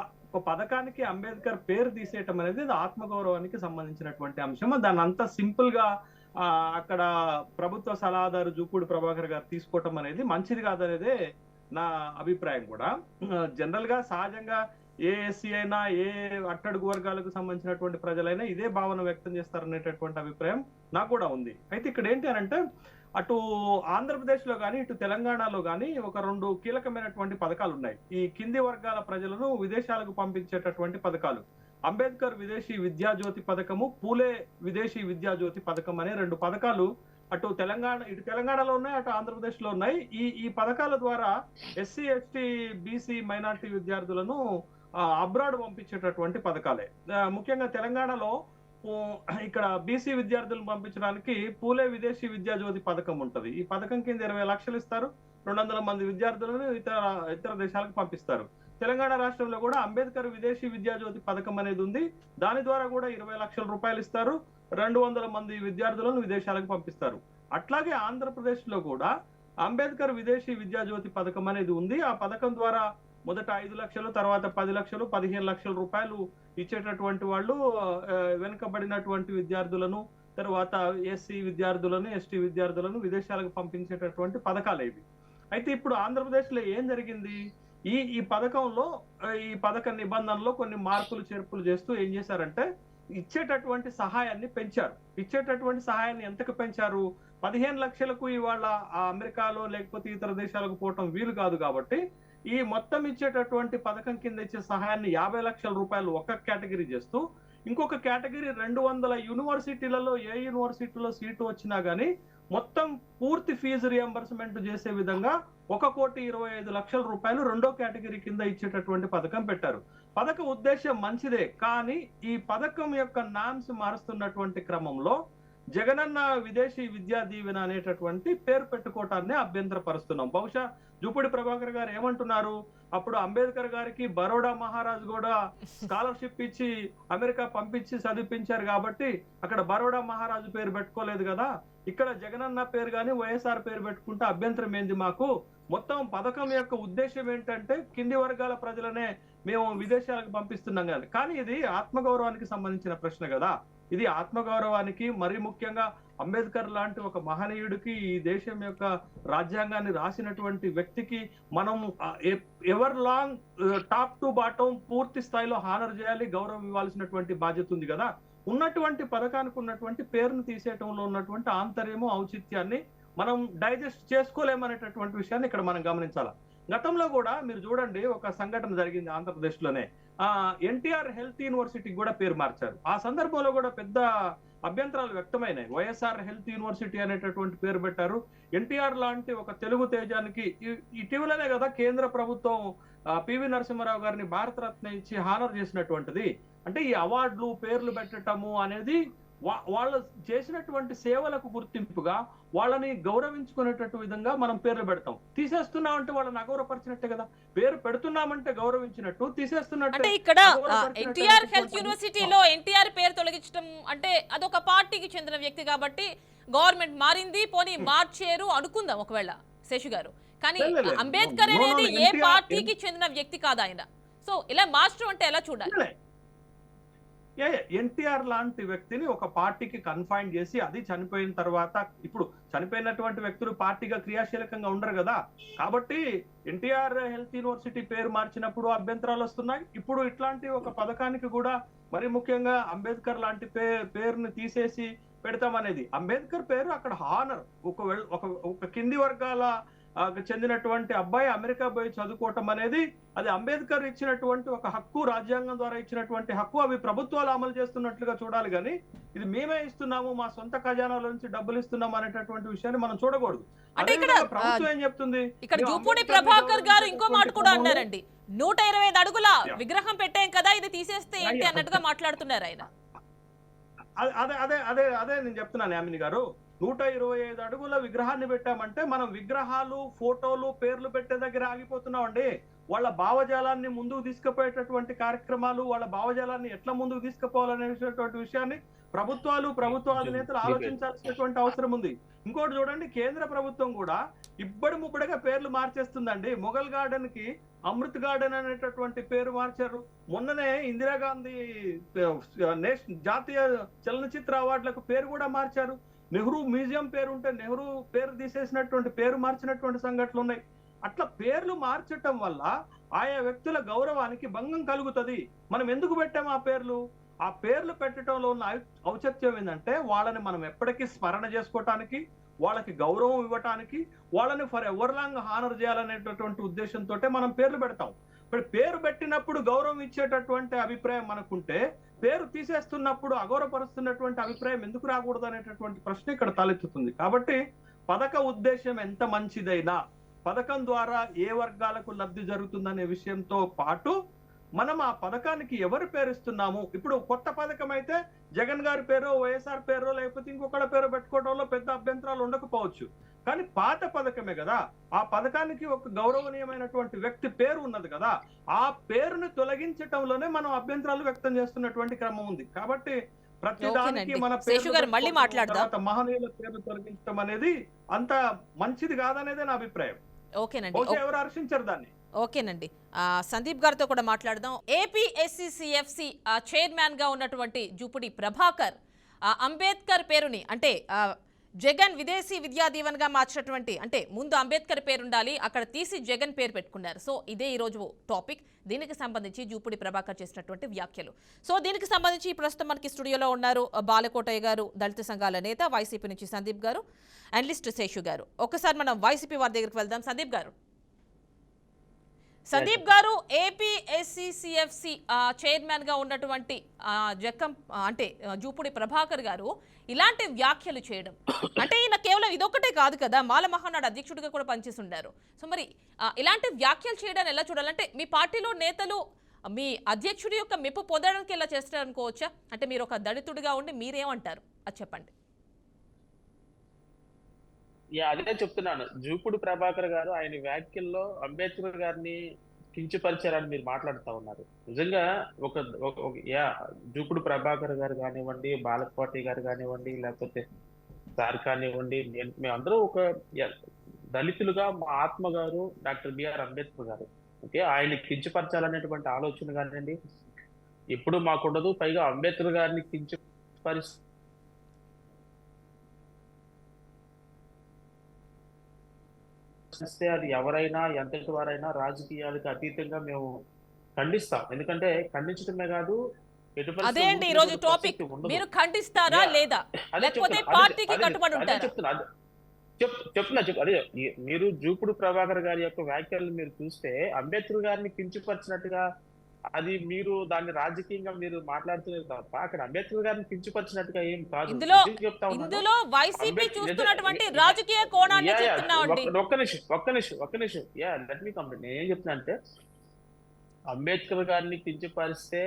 పథకానికి అంబేద్కర్ పేరు తీసేయటం అనేది ఆత్మగౌరవానికి సంబంధించినటువంటి అంశం. దాన్ని అంత సింపుల్ గా అక్కడ ప్రభుత్వ సలహాదారు జూపూడి ప్రభాకర్ గారు తీసుకోవటం అనేది మంచిది కాదనేదే నా అభిప్రాయం కూడా. జనరల్ గా సహజంగా ఏ ఎస్సీ అయినా ఏ అట్టడుగు వర్గాలకు సంబంధించినటువంటి ప్రజలైనా ఇదే భావన వ్యక్తం చేస్తారనేటటువంటి అభిప్రాయం నాకు కూడా ఉంది. అయితే ఇక్కడ ఏంటి అంటే అటు ఆంధ్రప్రదేశ్ లో కానీ ఇటు తెలంగాణలో కానీ ఒక 2 కీలకమైనటువంటి పథకాలు ఉన్నాయి. ఈ కింది వర్గాల ప్రజలను విదేశాలకు పంపించేటటువంటి పథకాలు. అంబేద్కర్ విదేశీ విద్యాజ్యోతి పథకము, పూలే విదేశీ విద్యాజ్యోతి పథకం అనే 2 పథకాలు ఇటు తెలంగాణలో ఉన్నాయి, అటు ఆంధ్రప్రదేశ్ లో ఉన్నాయి. ఈ పథకాల ద్వారా ఎస్సీ ఎస్టీ బీసీ మైనారిటీ విద్యార్థులను అబ్రాడ్ పంపించేటటువంటి పథకాలే. ముఖ్యంగా తెలంగాణలో ఇక్కడ బీసీ విద్యార్థులను పంపించడానికి పూలే విదేశీ విద్యాజ్యోతి పథకం ఉంటది. ఈ పథకం కింద 20 లక్షలు ఇస్తారు, 200 మంది విద్యార్థులను ఇతర దేశాలకు పంపిస్తారు. తెలంగాణ రాష్ట్రంలో కూడా అంబేద్కర్ విదేశీ విద్యాజ్యోతి పథకం అనేది ఉంది. దాని ద్వారా కూడా 20 లక్షల రూపాయలు ఇస్తారు, 200 మంది విద్యార్థులను విదేశాలకు పంపిస్తారు. అట్లాగే ఆంధ్రప్రదేశ్ లో కూడా అంబేద్కర్ విదేశీ విద్యాజ్యోతి పథకం అనేది ఉంది. ఆ పథకం ద్వారా మొదట 5 లక్షలు, తర్వాత 10 లక్షలు, 15 లక్షల రూపాయలు ఇచ్చేటటువంటి వాళ్ళు వెనుకబడినటువంటి విద్యార్థులను, తర్వాత ఎస్సీ విద్యార్థులను, ఎస్టీ విద్యార్థులను విదేశాలకు పంపించేటటువంటి పథకాలు ఇవి. అయితే ఇప్పుడు ఆంధ్రప్రదేశ్ లో ఏం జరిగింది? ఈ పథకంలో ఈ పథక నిబంధనలో కొన్ని మార్పులు చేర్పులు చేస్తూ ఏం చేశారంటే ఇచ్చేటటువంటి సహాయాన్ని పెంచారు. ఇచ్చేటటువంటి సహాయాన్ని ఎంతకు పెంచారు? 15 లక్షలకు ఇవాళ ఆ అమెరికాలో లేకపోతే ఇతర దేశాలకు పోవటం వీలు కాదు కాబట్టి ఈ మొత్తం ఇచ్చేటటువంటి పథకం కింద ఇచ్చే సహాయాన్ని 50 లక్షల రూపాయలు ఒక కేటగిరీ చేస్తూ, ఇంకొక కేటగిరీ 200 యూనివర్సిటీలలో ఏ యూనివర్సిటీలో సీటు వచ్చినా గానీ మొత్తం పూర్తి ఫీజు రియంబర్స్మెంట్ చేసే విధంగా 1,25,00,000 రూపాయలు రెండో కేటగిరీ కింద ఇచ్చేటటువంటి పథకం పెట్టారు. పథక ఉద్దేశం మంచిదే, కానీ ఈ పథకం యొక్క నామ్స్ మారుస్తున్నటువంటి క్రమంలో జగనన్న విదేశీ విద్యా దీవెన అనేటటువంటి పేరు పెట్టుకోవటాన్ని అభ్యంతరపరుస్తున్నాం. బహుశా జూపూడి ప్రభాకర్ గారు ఏమంటున్నారు, అప్పుడు అంబేద్కర్ గారికి బరోడా మహారాజ్ కూడా స్కాలర్షిప్ ఇచ్చి అమెరికా పంపించి చదివించారు కాబట్టి అక్కడ బరోడా మహారాజు పేరు పెట్టుకోలేదు కదా, ఇక్కడ జగనన్న పేరు కానీ వైఎస్ఆర్ పేరు పెట్టుకుంటే అభ్యంతరం ఏంది మాకు? మొత్తం పథకం యొక్క ఉద్దేశం ఏంటంటే కింది వర్గాల ప్రజలనే మేము విదేశాలకు పంపిస్తున్నాం కదా. కానీ ఇది ఆత్మగౌరవానికి సంబంధించిన ప్రశ్న కదా. ఇది ఆత్మగౌరవానికి, మరి ముఖ్యంగా అంబేద్కర్ లాంటి ఒక మహనీయుడికి, ఈ దేశం యొక్క రాజ్యాంగాన్ని రాసినటువంటి వ్యక్తికి మనం ever long top to bottom పూర్తి స్థాయిలో హానర్ చేయాలి, గౌరవం ఇవ్వాల్సినటువంటి బాధ్యత ఉంది కదా. ఉన్నటువంటి పథకానికి ఉన్నటువంటి పేరును తీసేయటంలో ఉన్నటువంటి ఆంతర్యము, ఔచిత్యాన్ని మనం డైజెస్ట్ చేసుకోలేమనేటటువంటి విషయాన్ని ఇక్కడ మనం గమనించాలి. గతంలో కూడా మీరు చూడండి, ఒక సంఘటన జరిగింది ఆంధ్రప్రదేశ్లోనే. ఎన్టీఆర్ హెల్త్ యూనివర్సిటీకి కూడా పేరు మార్చారు. ఆ సందర్భంలో కూడా పెద్ద అభ్యంతరాలు వ్యక్తమైనాయి. వైఎస్ఆర్ హెల్త్ యూనివర్సిటీ అనేటటువంటి పేరు పెట్టారు. ఎన్టీఆర్ లాంటి ఒక తెలుగు తేజానికి ఇటీవలనే కదా కేంద్ర ప్రభుత్వం పివి నరసింహారావు గారిని భారతరత్న ఇచ్చి హానర్ చేసినటువంటిది. అంటే ఈ అవార్డులు పేర్లు పెట్టటము అనేది వాళ్ళు చేసినటువంటి సేవలకు గుర్తింపుగా వాళ్ళని గౌరవించుకునేటట్టు విధంగా మనం పేర్లు పెడతాం. తీసేస్తున్నామంటే వాళ్ళని అగౌరవపరిచినట్టే కదా. పేరు పెడుతున్నామంటే గౌరవించినట్టు, తీసేస్తున్నట్టు. అంటే ఇక్కడ ఎన్టీఆర్ హెల్త్ యూనివర్సిటీలో ఎన్టీఆర్ పేరు తొలగించడం అంటే అదొక పార్టీకి చెందిన వ్యక్తి కాబట్టి గవర్నమెంట్ మారింది, పోనీ మార్చేరు అనుకుందాం ఒకవేళ శేషు గారు. కానీ అంబేద్కర్ అనేది ఏ పార్టీకి చెందిన వ్యక్తి కాదు ఆయన. సో ఇలా మార్చడం అంటే ఎలా చూడాలి? ఎన్టీఆర్ లాంటి వ్యక్తిని ఒక పార్టీకి కన్ఫైన్ చేసి, అది చనిపోయిన తర్వాత, ఇప్పుడు చనిపోయినటువంటి వ్యక్తులు పార్టీగా క్రియాశీలకంగా ఉండరు కదా. కాబట్టి ఎన్టీఆర్ హెల్త్ యూనివర్సిటీ పేరు మార్చినప్పుడు అభ్యంతరాలు వస్తున్నాయి. ఇప్పుడు ఇట్లాంటి ఒక పథకానికి కూడా మరి ముఖ్యంగా అంబేద్కర్ లాంటి పేరుని తీసేసి పెడతామనేది, అంబేద్కర్ పేరు అక్కడ హానర్. ఒక కింది వర్గాల చెందినటువంటి అబ్బాయి అమెరికా పోయి చదువుకోవటం అనేది అది అంబేద్కర్ ఇచ్చినటువంటి ఒక హక్కు, రాజ్యాంగం ద్వారా ఇచ్చినటువంటి హక్కు. అవి ప్రభుత్వాలు అమలు చేస్తున్నట్లుగా చూడాలి, కానీ ఇది మేమే ఇస్తున్నాము, మా సొంత ఖజానాల నుంచి డబ్బులు ఇస్తున్నాం అనేటటువంటి విషయాన్ని మనం చూడకూడదు. అంటే ఇక్కడ ప్రభుత్వం ఏం చెప్తుంది, ఇక్కడ జూపూడి ప్రభాకర్ గారు ఇంకో మాట కూడా అన్నారండి, 125 అడుగుల విగ్రహం పెట్టాం కదా, ఇది తీసేస్తే ఏంటి అన్నట్టుగా మాట్లాడుతున్నారు ఆయన. అదే నేను చెప్తున్నాను యామిని గారు. 125 అడుగుల విగ్రహాన్ని పెట్టామంటే మనం విగ్రహాలు, ఫోటోలు, పేర్లు పెట్టే దగ్గర ఆగిపోతున్నాం అండి. వాళ్ళ భావజాలాన్ని ముందుకు తీసుకుపోయేటటువంటి కార్యక్రమాలు, వాళ్ళ భావజాలాన్ని ఎట్లా ముందుకు తీసుకుపోవాలనేటువంటి విషయాన్ని ప్రభుత్వ అధినేతలు ఆలోచించాల్సినటువంటి అవసరం ఉంది. ఇంకోటి చూడండి, కేంద్ర ప్రభుత్వం కూడా ఇబ్బడి ముబ్బడిగా పేర్లు మార్చేస్తుందండి. మొఘల్ గార్డెన్ కి అమృత్ గార్డెన్ అనేటటువంటి పేరు మార్చారు. మొన్ననే ఇందిరాగాంధీ జాతీయ చలనచిత్ర అవార్డులకు పేరు కూడా మార్చారు. నెహ్రూ మ్యూజియం పేరు ఉంటే నెహ్రూ పేరు తీసేసినటువంటి పేరు మార్చినటువంటి సంఘటనలు ఉన్నాయి. అట్లా పేర్లు మార్చటం వల్ల ఆయా వ్యక్తుల గౌరవానికి భంగం కలుగుతుంది. మనం ఎందుకు పెట్టాము ఆ పేర్లు? ఆ పేర్లు పెట్టడంలో ఉన్న ఔచిత్యం ఏంటంటే వాళ్ళని మనం ఎప్పటికీ స్మరణ చేసుకోవటానికి, వాళ్ళకి గౌరవం ఇవ్వటానికి, వాళ్ళని ఫర్ ఎవర్ లాంగ్ హానర్ చేయాలనేటటువంటి ఉద్దేశంతో మనం పేర్లు పెడతాం. ఇప్పుడు పేరు పెట్టినప్పుడు గౌరవం ఇచ్చేటటువంటి అభిప్రాయం మనకుంటే, పేరు తీసేస్తున్నప్పుడు అగౌరవపరుస్తున్నటువంటి అభిప్రాయం ఎందుకు రాకూడదు అనేటటువంటి ప్రశ్న ఇక్కడ తలెత్తుతుంది. కాబట్టి పథక ఉద్దేశం ఎంత మంచిదైనా పథకం ద్వారా ఏ వర్గాలకు లబ్ధి జరుగుతుందనే విషయంతో పాటు మనం ఆ పథకానికి ఎవరు పేరుస్తున్నాము. ఇప్పుడు కొత్త పథకం అయితే జగన్ గారి పేరు, వైఎస్ఆర్ పేరు, లేకపోతే ఇంకొకళ్ళ పేరు పెట్టుకోవడంలో పెద్ద అభ్యంతరాలు ఉండకపోవచ్చు. కానీ పాత పథకమే కదా, ఆ పథకానికి ఒక గౌరవనీయమైనటువంటి వ్యక్తి పేరు ఉన్నది కదా, ఆ పేరును తొలగించటంలోనే మనం అభ్యంతరాలు వ్యక్తం చేస్తున్నటువంటి క్రమం ఉంది. కాబట్టి ప్రతిదానికి మన మహనీయుల పేరు తొలగించడం అనేది అంత మంచిది కాదనేదే నా అభిప్రాయం. ఓకేనండి, ఎవరు హర్షించరు దాన్ని. ఓకేనండి, సందీప్ గారితో కూడా మాట్లాడదాం. ఏపీఎస్సీసీఎఫ్సీ చైర్మన్ గా ఉన్నటువంటి జూపూడి ప్రభాకర్ అంబేద్కర్ పేరుని, అంటే జగన్ విదేశీ విద్యా దీవెనగా మార్చినటువంటి, అంటే ముందు అంబేద్కర్ పేరు ఉండాలి, అక్కడ తీసి జగన్ పేరు పెట్టుకున్నారు. సో ఇదే ఈ రోజు టాపిక్. దీనికి సంబంధించి జూపూడి ప్రభాకర్ చేసినటువంటి వ్యాఖ్యలు. సో దీనికి సంబంధించి ప్రస్తుతం మనకి స్టూడియోలో ఉన్నారు బాలకోటయ్య గారు, దళిత సంఘాల నేత, వైసీపీ నుంచి సందీప్ గారు, అనలిస్ట్ శేషు గారు. ఒకసారి మనం వైసీపీ వారి దగ్గరికి వెళ్దాం. సందీప్ గారు ఏపీఎస్సీసీఎఫ్సీ చైర్మన్ గా ఉన్నటువంటి జక్కం అంటే జూపూడి ప్రభాకర్ గారు ఇలాంటి వ్యాఖ్యలు చేయడం అంటే ఈయన కేవలం ఇదొక్కటే కాదు కదా, మాల మహానాడు అధ్యక్షుడిగా కూడా పనిచేసి ఉన్నారు. సో మరి ఇలాంటి వ్యాఖ్యలు చేయడాన్ని ఎలా చూడాలంటే మీ పార్టీలో నేతలు మీ అధ్యక్షుడి యొక్క మెప్పు పొందడానికి ఎలా చేస్తారు అనుకోవచ్చా? అంటే మీరు ఒక దళితుడిగా ఉండి మీరేమంటారు అది చెప్పండి. అదే చెప్తున్నాను. జూపూడి ప్రభాకర్ గారు ఆయన వ్యాఖ్యల్లో అంబేద్కర్ గారిని కించపరిచారని మీరు మాట్లాడుతూ ఉన్నారు. నిజంగా జూపూడి ప్రభాకర్ గారు కానివ్వండి, బాలకోటి గారు కానివ్వండి, లేకపోతే సార్ కానివ్వండి, మేమందరూ ఒక దళితులుగా మా ఆత్మ గారు డాక్టర్ బిఆర్ అంబేద్కర్ గారు. ఓకే, ఆయన్ని కించపరచాలనేటువంటి ఆలోచన కానివ్వండి ఎప్పుడు మాకుండదు. పైగా అంబేద్కర్ గారిని కించపరిస్తే అది ఎవరైనా ఎంతటి వారైనా రాజకీయాలకు అతీతంగా మేము ఖండిస్తాం. ఎందుకంటే ఖండించడమే కాదు, అదే అండి ఈ రోజు టాపిక్. మీరు ఖండిస్తారా లేదా, లేకపోతే పార్టీకి కట్టుబడి ఉంటారా? చెప్తున్నా. అదే మీరు జూపూడి ప్రభాకర్ గారి యొక్క వ్యాఖ్యలు మీరు చూస్తే అంబేద్కర్ గారిని కించపరిచినట్టుగా అది మీరు దాన్ని రాజకీయంగా మీరు మాట్లాడుతున్నారు తప్ప అక్కడ అంబేద్కర్ గారిని కించపరిచినట్టుగా ఏం కాదు. ఇందులో వైసీపీ చూస్తున్నటువంటి రాజకీయ కోణాన్ని చెప్తున్నామండి. ఒక్క నిమిషం లెట్ మీ కంప్లీట్. నేను ఏం చెప్తున్నా అంటే అంబేద్కర్ గారిని కించపరిస్తే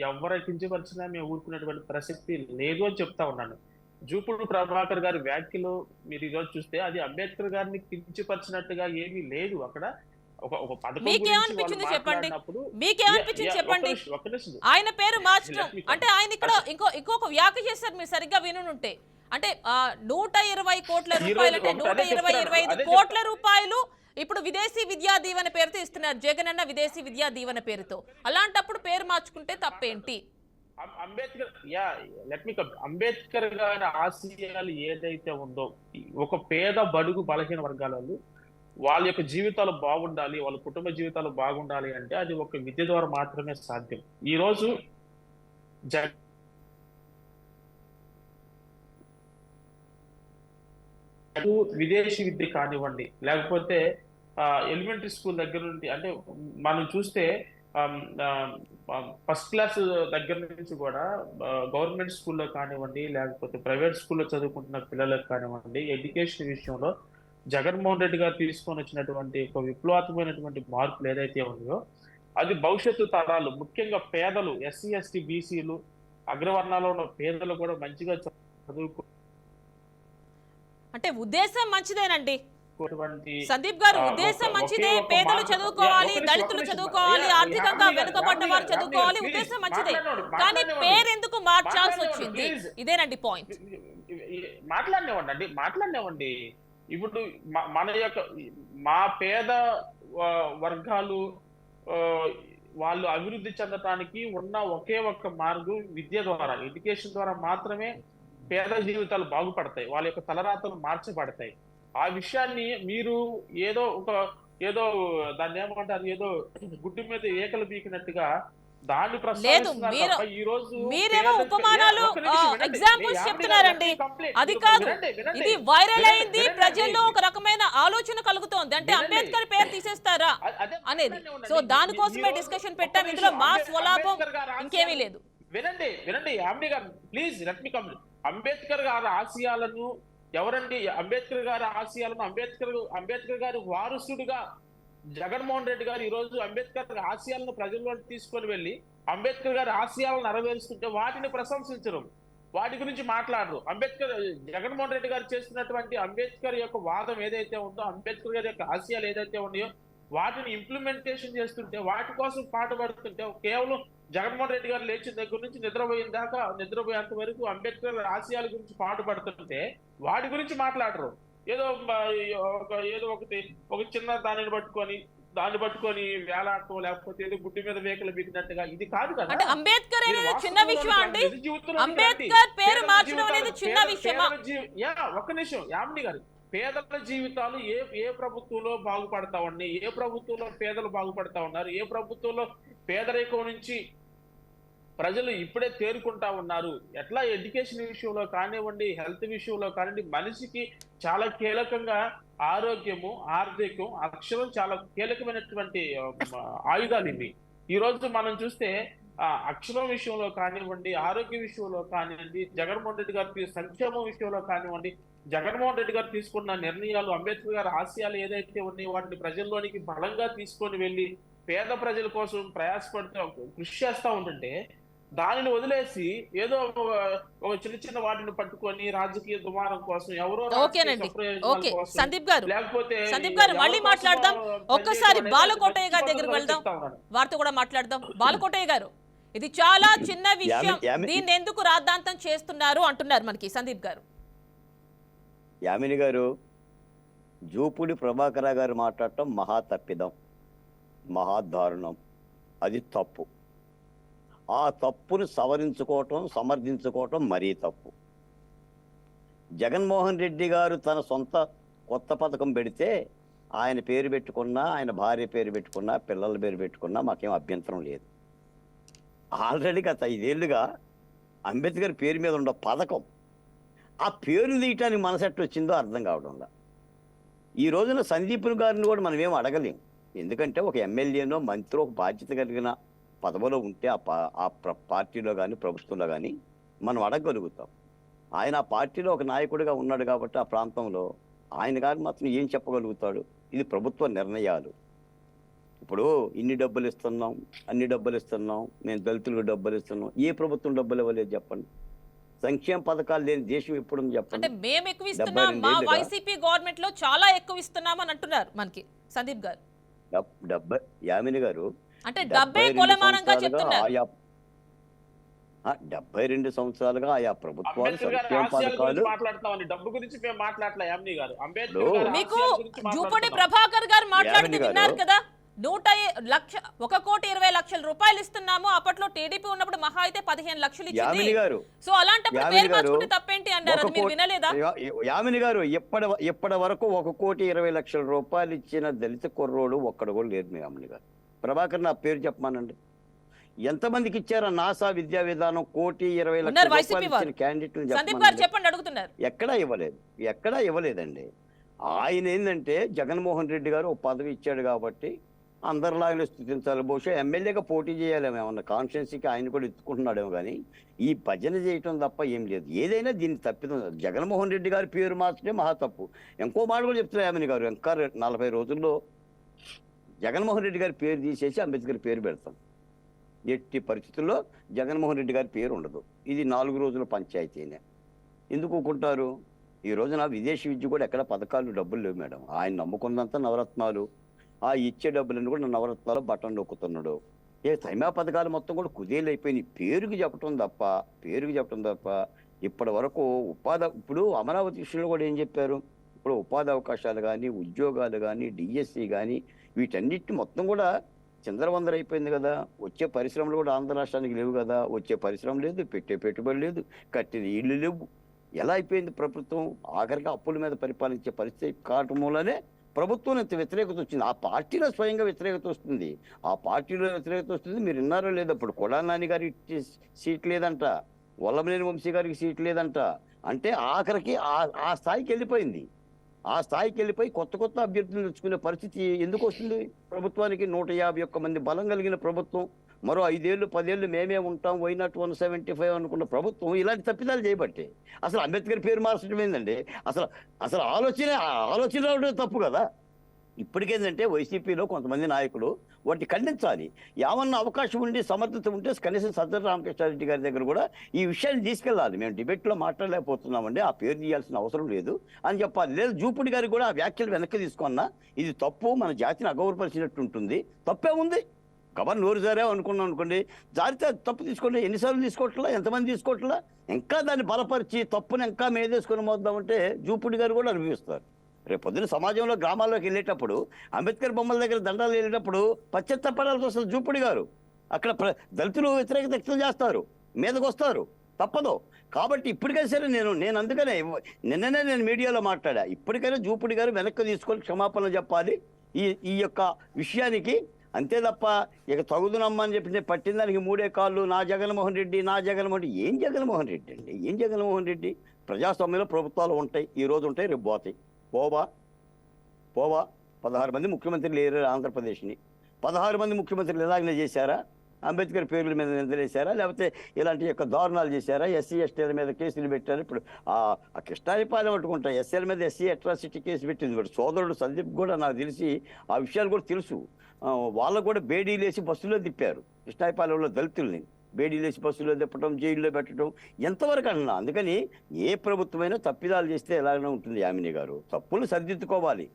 ఎవరు కించపరిచినా మేము ఊరుకునేటువంటి ప్రసక్తి లేదు అని చెప్తా ఉన్నాను. జూపూడి ప్రభాకర్ గారి వ్యాఖ్యలు మీరు ఈరోజు చూస్తే అది అంబేద్కర్ గారిని కించపరిచినట్టుగా ఏమీ లేదు. అక్కడ మీకేమనిపించింది చెప్పండి. ఆయన పేరు మార్చడం అంటే ఆయన ఇక్కడ ఇంకొక వ్యాఖ్య చేశారు, మీరు సరిగ్గా వినుంటే. అంటే 120 కోట్ల రూపాయలు, అంటే 125 కోట్ల రూపాయలు ఇప్పుడు విదేశీ విద్యా దీవెన పేరుతో ఇస్తున్నారు, జగన్ అన్న విదేశీ విద్యా దీవెన పేరుతో. అలాంటప్పుడు పేరు మార్చుకుంటే తప్పేంటి? అంబేద్కర్ గారి ఆశయాలు ఏదైతే ఉందో, ఒక పేద బడుగు బలహీన వర్గాల వాళ్ళ యొక్క జీవితాలు బాగుండాలి, వాళ్ళ కుటుంబ జీవితాలు బాగుండాలి అంటే అది ఒక విద్య ద్వారా మాత్రమే సాధ్యం. ఈ రోజు విదేశీ విద్య కానివ్వండి, లేకపోతే ఎలిమెంటరీ స్కూల్ దగ్గర నుండి, అంటే మనం చూస్తే ఫస్ట్ క్లాస్ దగ్గర నుంచి కూడా గవర్నమెంట్ స్కూల్లో కానివ్వండి, లేకపోతే ప్రైవేట్ స్కూల్లో చదువుకుంటున్న పిల్లలకు కానివ్వండి, ఎడ్యుకేషన్ విషయంలో జగన్మోహన్ రెడ్డి గారు తీసుకొని వచ్చినటువంటి ఒక విప్లవాత్మకమైనటువంటి మార్పులు ఏదైతే ఉన్నాయో అది భవిష్యత్తు తరాలు, ముఖ్యంగా పేదలు, ఎస్సీ ఎస్టీ బీసీలు, అగ్రవర్ణాల్లో ఉన్న పేదలు కూడా మంచిగా చదువుకో. అంటే ఉద్దేశం మంచిదేనండి సందీప్ గారు, ఉద్దేశం మంచిదే. పేదలు చదువుకోవాలి, దళితులు చదువుకోవాలి, ఆర్థికంగా వెనుకబడ్డ వారు చదువుకోవాలి, ఉద్దేశం మంచిదే. కానీ పేరెందుకు మార్చాల్సి వచ్చింది? ఇదేనండి పాయింట్. మాట్లాడినేవ్వండి. ఇప్పుడు మన యొక్క మా పేద వర్గాలు వాళ్ళు అభివృద్ధి చెందటానికి ఉన్న ఒకే ఒక్క మార్గం విద్య ద్వారా, ఎడ్యుకేషన్ ద్వారా మాత్రమే పేద జీవితాలు బాగుపడతాయి, వాళ్ళ యొక్క తలరాతలు మార్చబడతాయి. ఆ విషయాన్ని మీరు ఏదో దాన్ని ఏమంటారు, ఏదో గుడ్డి మీద ఏకలు బీకినట్టుగా దాన్ని మీరేమో ఉపమానాలు ఎగ్జాంపుల్స్ చెప్తున్నారండి. అది కాదు, ఇది వైరల్ అయింది, ప్రజల్లో ఒక రకమైన ఆలోచన కలుగుతోంది. అంటే అంబేద్కర్ పేరు తీసేస్తారా అనేది. సో దానికోసమే డిస్కషన్ పెట్టాం. ఇందులో మా స్వలాభం ఇంకేమీ లేదు. వినండి యామిని గారు, please let me complete. Ambedkar గారి ఆశయాలను ఎవరండి, అంబేద్కర్ గారి ఆశయాలను అంబేద్కర్ గారి వారసుడిగా జగన్మోహన్ రెడ్డి గారు ఈ రోజు అంబేద్కర్ ఆశయాలను ప్రజల్లో తీసుకొని వెళ్ళి అంబేద్కర్ గారి ఆశయాలను నెరవేరుస్తుంటే వాటిని ప్రశంసించరు, వాటి గురించి మాట్లాడరు. జగన్మోహన్ రెడ్డి గారు చేస్తున్నటువంటి అంబేద్కర్ యొక్క వాదం ఏదైతే ఉందో, అంబేద్కర్ గారి యొక్క ఆశయాలు ఏదైతే ఉన్నాయో వాటిని ఇంప్లిమెంటేషన్ చేస్తుంటే, వాటి కోసం పాటుపడుతుంటే, కేవలం జగన్మోహన్ రెడ్డి గారు లేచిన దగ్గర నుంచి నిద్రపోయేంత వరకు అంబేద్కర్ ఆశయాల గురించి పాటుపడుతుంటే వాటి గురించి మాట్లాడరు. ఏదో ఒకటి ఒక చిన్న దానిని పట్టుకొని దాన్ని పట్టుకొని వేలాడటం, లేకపోతే ఏదో గుడ్డి మీద మేకలు బీకినట్టుగా ఇది కాదు కదా. అంటే అంబేద్కర్ మీరు అనేది చిన్న వాస్తవంలోకి విషయం రండి, అండి. నిజ జీవితంలోకి అంబేద్కర్ రండి. పేరు పేదల మార్చడం జీవితాలు- అనేది చిన్న విషయమా? ఒక్క నిమిషం యామిని గారు, పేదల జీవితాలు ఏ ప్రభుత్వంలో బాగుపడతా ఉన్నాయి, ఏ ప్రభుత్వంలో పేదలు బాగుపడతా ఉన్నారు, ఏ ప్రభుత్వంలో పేదరికం నుంచి ప్రజలు ఇప్పుడే తేరుకుంటా ఉన్నారు, ఎట్లా ఎడ్యుకేషన్ విషయంలో కానివ్వండి, హెల్త్ విషయంలో కానివ్వండి, మనిషికి చాలా కీలకంగా ఆరోగ్యము, ఆర్థికం, అక్షరం చాలా కీలకమైనటువంటి ఆయుధాలు ఇవి. ఈ రోజు మనం చూస్తే అక్షరం విషయంలో కానివ్వండి, ఆరోగ్య విషయంలో కానివ్వండి, జగన్మోహన్ రెడ్డి గారి సంక్షేమం విషయంలో కానివ్వండి, జగన్మోహన్ రెడ్డి గారు తీసుకున్న నిర్ణయాలు, అంబేద్కర్ గారి ఆశయాలు ఏదైతే ఉన్నాయో వాటిని ప్రజల్లోనికి బలంగా తీసుకొని వెళ్ళి పేద ప్రజల కోసం ప్రయాసపడుతూ కృషి చేస్తూ ఉంటుంటే, దానిని వదిలేసి ఏదో ఒక చిన్న చిన్న వాటిని పట్టుకొని రాజకీయ దుమారం కోసం ఎవరో ఓకేనండి. ఓకే సందీప్ గారు, లేకపోతే సందీప్ గారు మళ్ళీ మాట్లాడదాం. ఒక్కసారి బాలకోటయ్య గారి దగ్గరికి వెళ్దాం, వారితో కూడా మాట్లాడదాం. బాలకోటయ్య గారు, ఇది చాలా చిన్న విషయం, దీన్ని ఎందుకు రాద్ధాంతం చేస్తున్నారు అంటున్నారు మనకి సందీప్ గారు. యామిని గారు, జూపూడి ప్రభాకర గారు మాట్లాడటం మహా తప్పిదం, మహాదారుణం, అది తప్పు. ఆ తప్పును సవరించుకోవటం, సమర్థించుకోవటం మరీ తప్పు. జగన్మోహన్ రెడ్డి గారు తన సొంత కొత్త పథకం పెడితే ఆయన పేరు పెట్టుకున్నా, ఆయన భార్య పేరు పెట్టుకున్నా, పిల్లల పేరు పెట్టుకున్నా మాకేం అభ్యంతరం లేదు. ఆల్రెడీ గత 5 ఏళ్లుగా అంబేద్కర్ పేరు మీద ఉన్న పథకం, ఆ పేరు తీయటానికి మనసెట్టు వచ్చిందో అర్థం కావడంలా. ఈ రోజున సందీప్ గారిని కూడా మనం ఏం అడగలేం. ఎందుకంటే ఒక ఎమ్మెల్యేనో మంత్రి ఒక బాధ్యత కలిగిన పదవిలో ఉంటే ఆ పార్టీలో కానీ ప్రభుత్వంలో కానీ మనం అడగగలుగుతాం. ఆయన ఆ పార్టీలో ఒక నాయకుడిగా ఉన్నాడు కాబట్టి ఆ ప్రాంతంలో ఆయన గారు మాత్రం ఏం చెప్పగలుగుతాడు? ఇది ప్రభుత్వ నిర్ణయాలు. ఇప్పుడు ఇన్ని డబ్బులు ఇస్తున్నాం, అన్ని డబ్బులు ఇస్తున్నాం, మేము దళితులకు డబ్బులు ఇస్తున్నాం. ఏ ప్రభుత్వం డబ్బులు ఇవ్వలేదు చెప్పండి? సంక్షేమ పథకాలు లేని దేశం ఎప్పుడు చెప్పండి? అంటే మేము ఎక్కువ ఇస్తున్నాం, మా వైసీపీ గవర్నమెంట్ లో చాలా ఎక్కువ ఇస్తున్నాం అని అంటున్నారు మనకి సందీప్ గారు. యామిని గారు, అంటే 70 కొలమానంగా చెప్తున్నారు. 72 సంవత్సరాలుగా ఆయా ప్రభుత్వాలు సంక్షేమ పథకాలు మాట్లాడతామని, డబ్బు గురించి మేము మాట్లాడలే యామిని గారు. మీకు జూపూడి ప్రభాకర్ గారు మాట్లాడింది విన్నారు కదా, 1,20,00,000 రూపాయలు ఇస్తున్నాము. అప్పట్లో టీడీపీ ఉన్నప్పుడు మహా అయితే 15 లక్షలు ఇచ్చింది. సో అలాంటప్పుడు పేరు మార్చుకుంటే తప్పేంటి అన్నారు, అది మీరు వినలేదా? యామిని గారు, ఇప్పటి వరకు 1,20,00,000 రూపాయలు ఇచ్చిన దళిత కుర్రోడు ఒక్కడు కూడా లేదు. మీ యామిని గారు, ప్రభాకర్ నా పేరు చెప్పమానండి. ఎంతమందికి ఇచ్చారా? నాసా విద్యా విధానం 1,20,00,000 క్యాండిడేట్లు చెప్పండి అడుగుతున్నారు. ఎక్కడా ఇవ్వలేదండి. ఆయన ఏంటంటే జగన్మోహన్ రెడ్డి గారు ఒక పదవి ఇచ్చాడు కాబట్టి అందరిలాగా స్థుతించాలి. బహుశా ఎమ్మెల్యేగా పోటీ చేయాలేమో, ఏమన్నా కాన్స్టిట్యున్సీకి ఆయన కూడా ఎత్తుకుంటున్నాడేమో, కానీ ఈ భజన చేయటం తప్ప ఏం లేదు. ఏదైనా దీన్ని తప్పిదం. జగన్మోహన్ రెడ్డి గారి పేరు మార్చడం మహా తప్పు. ఇంకో మాట కూడా చెప్తున్నా యామిని గారు, ఇంకా 40 రోజుల్లో జగన్మోహన్ రెడ్డి గారి పేరు తీసేసి అంబేద్కర్ పేరు పెడతాం. ఎట్టి పరిస్థితుల్లో జగన్మోహన్ రెడ్డి గారి పేరు ఉండదు. ఇది 4 రోజుల పంచాయతీనే. ఎందుకు ఒప్పుకుంటారు? ఈ రోజున విదేశీ విద్య కూడా ఎక్కడ పథకాలు డబ్బులు లేవు మేడం. ఆయన నమ్ముకున్నంత నవరత్నాలు, ఆ ఇచ్చే డబ్బులను కూడా నవరత్నాలు బటన్ నొక్కుతున్నాడు. సైమా పథకాలు మొత్తం కూడా కుదేలు అయిపోయినాయి. పేరుకి చెప్పడం తప్ప ఇప్పటి వరకు ఇప్పుడు అమరావతి విషయంలో కూడా ఏం చెప్పారు? ఇప్పుడు ఉపాధి అవకాశాలు కానీ, ఉద్యోగాలు కానీ, డిఎస్సి కానీ, వీటన్నిటిని మొత్తం కూడా చిందరవందర అయిపోయింది కదా. వచ్చే పరిశ్రమలు కూడా ఆంధ్ర రాష్ట్రానికి లేవు కదా. వచ్చే పరిశ్రమ లేదు, పెట్టే పెట్టుబడి లేదు, కట్టిన ఇళ్ళు లేవు. ఎలా అయిపోయింది ప్రభుత్వం? ఆఖరిగా అప్పుల మీద పరిపాలించే పరిస్థితి కావటం మూలనే ప్రభుత్వం ఇంత వ్యతిరేకత వచ్చింది. ఆ పార్టీలో స్వయంగా వ్యతిరేకత వస్తుంది. మీరు విన్నారో లేదు? అప్పుడు కొడాలి నాని గారికి సీట్ లేదంట, వల్లభనేని వంశీ గారికి సీట్ లేదంట. అంటే ఆఖరికి ఆ స్థాయికి వెళ్ళిపోయింది. ఆ స్థాయికి వెళ్ళిపోయి కొత్త అభ్యర్థులు తెచ్చుకునే పరిస్థితి ఎందుకు వస్తుంది ప్రభుత్వానికి? 151 మంది బలం కలిగిన ప్రభుత్వం, మరో 5 ఏళ్ళు 10 ఏళ్ళు మేమే ఉంటాం, వైనాట్ 175 అనుకున్న ప్రభుత్వం ఇలాంటి తప్పిదాలు చేయబట్టే. అసలు అంబేద్కర్ పేరు మార్చడం ఏంటంటే అసలు ఆలోచన తప్పు కదా. ఇప్పటికేంటంటే వైసీపీలో కొంతమంది నాయకులు వాటిని ఖండించాలి. ఏమన్నా అవకాశం ఉండి సమర్థత ఉంటే కనీసం సజ్జల రామకృష్ణారెడ్డి గారి దగ్గర కూడా ఈ విషయాన్ని తీసుకెళ్ళాలి. మేము డిబేట్లో మాట్లాడలేకపోతున్నామండి, ఆ పేరు తీయాల్సిన అవసరం లేదు అని చెప్పాలి. లేదు జూపూడి గారికి కూడా ఆ వ్యాఖ్యలు వెనక్కి తీసుకున్నా ఇది తప్పు, మన జాతిని అగౌరవపరిచినట్టు ఉంటుంది. తప్పే ఉంది. కబర్ నోరు జారే అనుకున్నాం అనుకోండి, జారితే తప్పు తీసుకోండి. ఎన్నిసార్లు తీసుకోవట్లా, ఎంతమంది తీసుకోవట్లా? ఇంకా దాన్ని బలపరిచి తప్పుని ఇంకా మేదేసుకొని మోద్దామంటే జూపూడి గారు కూడా అనుభవిస్తారు. రేపు పొద్దున సమాజంలో గ్రామాల్లోకి వెళ్ళేటప్పుడు అంబేద్కర్ బొమ్మల దగ్గర దండాలు వెళ్ళేటప్పుడు పశ్చాత్తాపడాల్సి వస్తుంది జూపుడి గారు. అక్కడ దళితులు వ్యతిరేకత వ్యక్తం చేస్తారు, మీదకి వస్తారు, తప్పదు. కాబట్టి ఇప్పటికైనా సరే నేను అందుకనే నిన్ననే నేను మీడియాలో మాట్లాడా, ఇప్పటికైనా జూపుడి గారు వెనక్కి తీసుకొని క్షమాపణలు చెప్పాలి ఈ యొక్క విషయానికి. అంతే తప్ప ఇక తగుదునమ్మా అని చెప్పి పట్టిన దానికి 3 కాళ్ళు నా జగన్మోహన్ రెడ్డి ఏం జగన్మోహన్ రెడ్డి అండి, ఏం జగన్మోహన్ రెడ్డి? ప్రజాస్వామ్యంలో ప్రభుత్వాలు ఉంటాయి, ఈ రోజు ఉంటాయి, రేపు పోతాయి. పోవా 16 మంది ముఖ్యమంత్రులు లేరు ఆంధ్రప్రదేశ్ని. 16 మంది ముఖ్యమంత్రులు ఎలాగనే చేశారా? అంబేద్కర్ పేర్ల మీద నిందలేశారా? లేకపోతే ఇలాంటి యొక్క దారుణాలు చేశారా? ఎస్సీ ఎస్టీల మీద కేసులు పెట్టారు. ఇప్పుడు ఆ కృష్ణాయిపాలెం పట్టుకుంటా ఎస్సీల మీద ఎస్సీ అట్రాసిటీ కేసు పెట్టింది. ఇప్పుడు సోదరుడు సందీప్ కూడా నాకు తెలిసి ఆ విషయాలు కూడా తెలుసు. వాళ్ళకు కూడా బేడీలేసి బస్సులో తిప్పారు. కృష్ణాయిపాలెంలో దళితుల్ని బేడీలేసి బస్సులో తిప్పడం, జైల్లో పెట్టడం ఎంతవరకు అన్నా. అందుకని ఏ ప్రభుత్వమైనా తప్పిదాలు చేస్తే ఎలాగైనా ఉంటుంది యామిని గారు. తప్పులు సరిదిద్దుకోవాలి.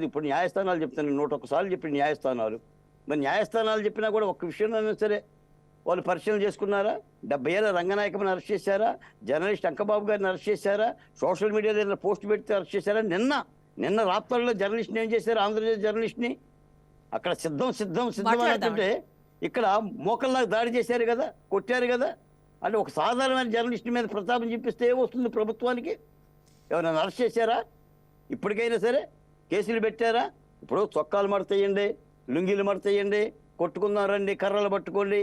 ఇప్పుడు న్యాయస్థానాలు చెప్తాను, 101 సార్లు చెప్పిన న్యాయస్థానాలు. మరి న్యాయస్థానాలు చెప్పినా కూడా ఒక్క విషయంలో సరే వాళ్ళు పరిశీలన చేసుకున్నారా? 70 ఏళ్ళ రంగనాయకమని అరెస్ట్ చేశారా? జర్నలిస్ట్ అంకబాబు గారిని అరెస్ట్ చేశారా? సోషల్ మీడియాలో ఏదైనా పోస్ట్ పెడితే అరెస్ట్ చేశారా? నిన్న రాప్తాడులో జర్నలిస్ట్ని ఏం చేశారు? ఆంధ్రప్రదేశ్ జర్నలిస్ట్ని అక్కడ సిద్ధం అంటే ఇక్కడ మోకల్లాగా దాడి చేశారు కదా, కొట్టారు కదా. అంటే ఒక సాధారణమైన జర్నలిస్ట్ మీద ప్రతాపం చూపిస్తే ఏమొస్తుంది ప్రభుత్వానికి? ఎవరైనా అరెస్ట్ చేశారా? ఇప్పటికైనా సరే కేసులు పెట్టారా? ఇప్పుడు చొక్కాలు మడతేయండి, లుంగీలు మడతేయండి, కొట్టుకుందాం రండి, కర్రలు పట్టుకొని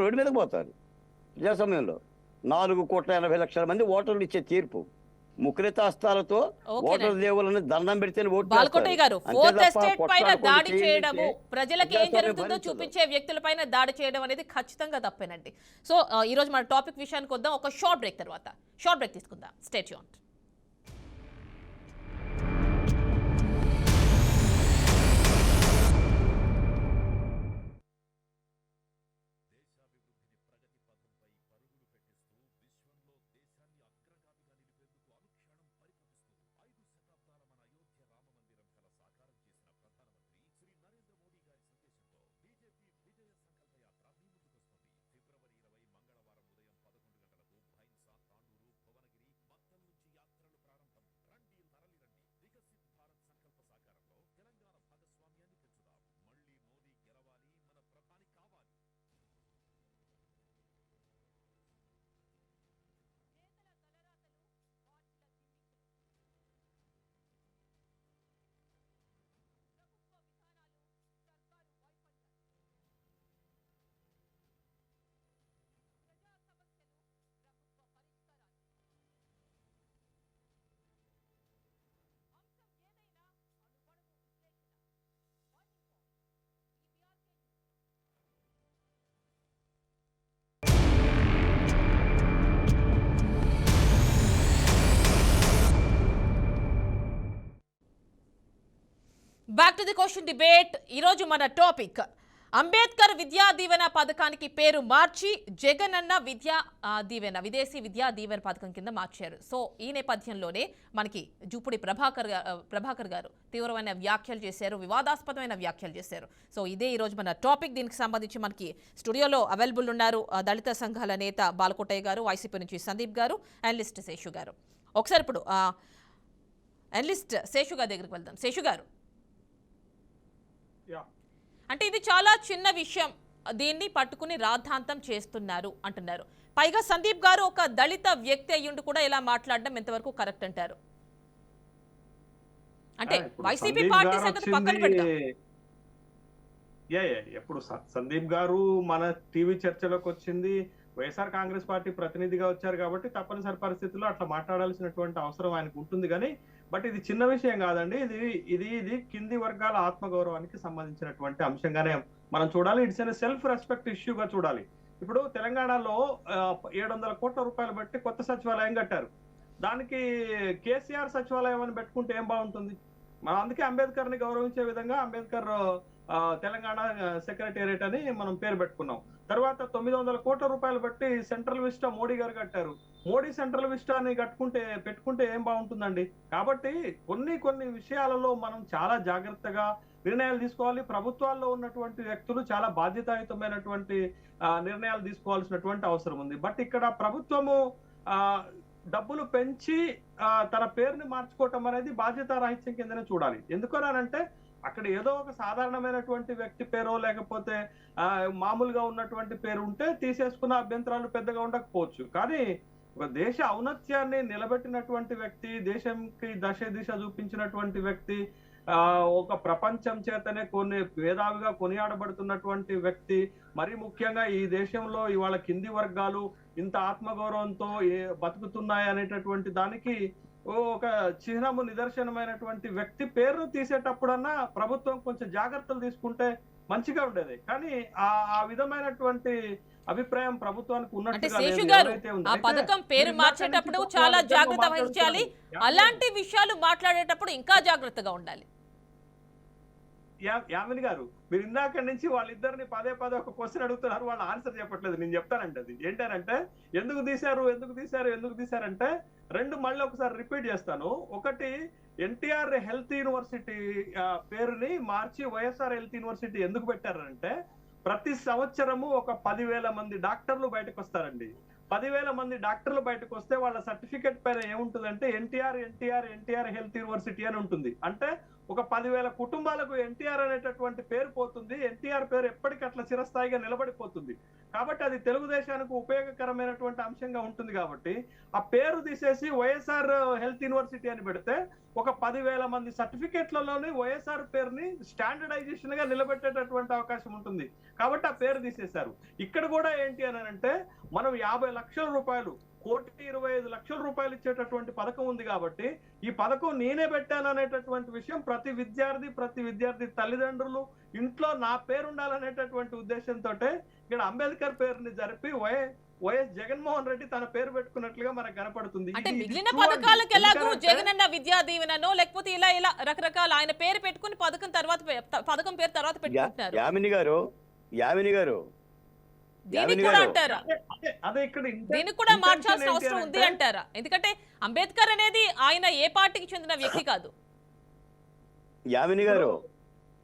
రోడ్డు మీదకి పోతారు. ప్రజాస్వామ్యంలో 4,80,00,000 మంది ఓటర్లు ఇచ్చే తీర్పు ముఖరిత హస్తాలతో ఓటర్ దేవులను దండం పెడితే బాల్కోటయ్య గారు, ఫోర్త్ ఎస్టేట్ పైన దాడి చేయడము, ప్రజలకి ఏం జరుగుతుందో చూపించే వ్యక్తుల పైన దాడి చేయడం అనేది ఖచ్చితంగా తప్పేనండి. సో ఈ రోజు మన టాపిక్ విషయానికి వద్దాం. ఒక షార్ట్ బ్రేక్ తర్వాత తీసుకుందాం. Stay tuned. Back to the question debate. ఈరోజు మన టాపిక్ అంబేద్కర్ విద్యా దీవెన పథకానికి పేరు మార్చి జగనన్న విద్యా దీవెన, విదేశీ విద్యా దీవెన పథకం కింద మార్చారు. సో ఈ నేపథ్యంలోనే మనకి జూపుడి ప్రభాకర్ గారు తీవ్రమైన వ్యాఖ్యలు చేశారు, వివాదాస్పదమైన వ్యాఖ్యలు చేశారు. సో ఇదే ఈరోజు మన టాపిక్. దీనికి సంబంధించి మనకి స్టూడియోలో అవైలబుల్ ఉన్నారు దళిత సంఘాల నేత బాల్కోటయ్య గారు, వైసీపీ నుంచి సందీప్ గారు, అనలిస్ట్ శేషు గారు. ఒకసారి ఇప్పుడు అనలిస్ట్ శేషు గారి దగ్గరికి వెళ్దాం. శేషు గారు, అంటే ఇది చాలా చిన్న విషయం, దీన్ని పట్టుకుని రాద్ధాంతం చేస్తున్నారు అంటున్నారు. పైగా సందీప్ గారు ఒక దళిత వ్యక్తి అయ్యుండి కూడా ఇలా మాట్లాడడం ఎంతవరకు కరెక్ట్ అంటారు? అంటే వైసీపీ పార్టీ సంగతి పక్కన పెడతాం. ఎప్పుడు సందీప్ గారు మన టీవీ చర్చలోకి వచ్చింది, వైఎస్ఆర్ కాంగ్రెస్ పార్టీ ప్రతినిధిగా వచ్చారు కాబట్టి తప్పనిసరి పరిస్థితుల్లో అట్లా మాట్లాడాల్సినటువంటి అవసరం ఆయనకు ఉంటుంది. కానీ బట్ ఇది చిన్న విషయం కాదండి. ఇది కింది వర్గాల ఆత్మగౌరవానికి సంబంధించినటువంటి అంశంగానే మనం చూడాలి. ఇట్స్ ఎన్ సెల్ఫ్ రెస్పెక్ట్ ఇష్యూగా చూడాలి. ఇప్పుడు తెలంగాణలో 700 కోట్ల రూపాయలు బట్టి కొత్త సచివాలయం కట్టారు. దానికి కేసీఆర్ సచివాలయం అని పెట్టుకుంటే ఏం బాగుంటుంది? మనం అందుకే అంబేద్కర్ ని గౌరవించే విధంగా అంబేద్కర్ తెలంగాణ సెక్రటేరియట్ అని మనం పేరు పెట్టుకున్నాం. తర్వాత 900 కోట్ల రూపాయలు బట్టి సెంట్రల్ విస్టా మోడీ గారు కట్టారు. మోడీ సెంట్రల్ విస్టాని పెట్టుకుంటే ఏం బాగుంటుందండి? కాబట్టి కొన్ని విషయాలలో మనం చాలా జాగ్రత్తగా నిర్ణయాలు తీసుకోవాలి. ప్రభుత్వాల్లో ఉన్నటువంటి వ్యక్తులు చాలా బాధ్యతాయుతమైనటువంటి నిర్ణయాలు తీసుకోవాల్సినటువంటి అవసరం ఉంది. బట్ ఇక్కడ ప్రభుత్వము డబ్బులు పెంచి తన పేరుని మార్చుకోవటం అనేది బాధ్యతారాహిత్యం కిందనే చూడాలి. ఎందుకనంటే అక్కడ ఏదో ఒక సాధారణమైనటువంటి వ్యక్తి పేరో లేకపోతే మామూలుగా ఉన్నటువంటి పేరు ఉంటే తీసేసుకున్న అభ్యంతరాలు పెద్దగా ఉండకపోవచ్చు. కానీ ఒక దేశ ఔన్నత్యాన్ని నిలబెట్టినటువంటి వ్యక్తి, దేశంకి దిశ చూపించినటువంటి వ్యక్తి, ఒక ప్రపంచం చేతనే మేధావిగా కొనియాడబడుతున్నటువంటి వ్యక్తి, మరి ముఖ్యంగా ఈ దేశంలో ఇవాళ కింది వర్గాలు ఇంత ఆత్మగౌరవంతో బతుకుతున్నాయి అనేటటువంటి దానికి ఒక చిహ్నము నిదర్శనమైనటువంటి వ్యక్తి పేరు తీసేటప్పుడన్నా ప్రభుత్వం కొంచెం జాగ్రత్తలు తీసుకుంటే మంచిగా ఉండేది. కానీ ఆ విధమైనటువంటి అభిప్రాయం ప్రభుత్వానికి ఉన్నట్టుగా లేదు. ఆ పథకం పేరు మార్చేటప్పుడు చాలా జాగ్రత్త వహించాలి, అలాంటి విషయాలు మాట్లాడేటప్పుడు ఇంకా జాగ్రత్తగా ఉండాలి. యామిని గారు, మీరు ఇందాక నుంచి వాళ్ళిద్దరిని పదే ఒక క్వశ్చన్ అడుగుతున్నారు, వాళ్ళు ఆన్సర్ చెప్పట్లేదు. నేను చెప్తానంటే అది ఏంటంటే ఎందుకు తీశారంటే రెండు మళ్ళీ ఒకసారి రిపీట్ చేస్తాను. ఒకటి, ఎన్టీఆర్ హెల్త్ యూనివర్సిటీ పేరుని మార్చి వైఎస్ఆర్ హెల్త్ యూనివర్సిటీ ఎందుకు పెట్టారంటే ప్రతి సంవత్సరము ఒక 10,000 మంది డాక్టర్లు బయటకు వస్తారండి. 10,000 మంది డాక్టర్లు బయటకు వస్తే వాళ్ళ సర్టిఫికెట్ పైన ఏముంటుందంటే ఎన్టీఆర్ హెల్త్ యూనివర్సిటీ అని ఉంటుంది. అంటే ఒక 10,000 కుటుంబాలకు ఎన్టీఆర్ అనేటటువంటి పేరు పోతుంది. ఎన్టీఆర్ పేరు ఎప్పటికట్లా చిరస్థాయిగా నిలబడిపోతుంది. కాబట్టి అది తెలుగుదేశానికి ఉపయోగకరమైనటువంటి అంశంగా ఉంటుంది. కాబట్టి ఆ పేరు తీసేసి వైఎస్ఆర్ హెల్త్ యూనివర్సిటీ అని పెడితే ఒక 10,000 మంది సర్టిఫికెట్లలోని వైఎస్ఆర్ పేరుని స్టాండర్డైజేషన్ గా నిలబెట్టేటటువంటి అవకాశం ఉంటుంది. కాబట్టి ఆ పేరు తీసేశారు. ఇక్కడ కూడా ఏంటి అని అంటే మనం 50 లక్షల రూపాయలు, 1,25,00,000 రూపాయలు ఇచ్చేటటువంటి పథకం ఉంది. కాబట్టి ఈ పథకం నేనే పెట్టాను అనేటటువంటి విషయం ప్రతి విద్యార్థి తల్లిదండ్రులు ఇంట్లో నా పేరు ఉండాలనేటటువంటి ఉద్దేశంతో ఇక్కడ అంబేద్కర్ పేరుని జరిపి వైఎస్ జగన్మోహన్ రెడ్డి తన పేరు పెట్టుకున్నట్లుగా మనకు కనపడుతుంది. అంటే మిగిలిన పథకాలకు ఎలాగో జగనన్న విద్యా దీవెననో లేకపోతే ఇలా రకరకాల ఆయన పేరు పెట్టుకుని పథకం పేరు తర్వాత పెట్టుకుంటున్నారు. యామిని గారు దీనికి కూడా అంటారా? దీనికి కూడా మార్చాల్సిన అవసరం ఉంది అంటారా? ఎందుకంటే అంబేద్కర్ అనేది ఆయన ఏ పార్టీకి చెందిన వ్యక్తి కాదు. యామిని గారు,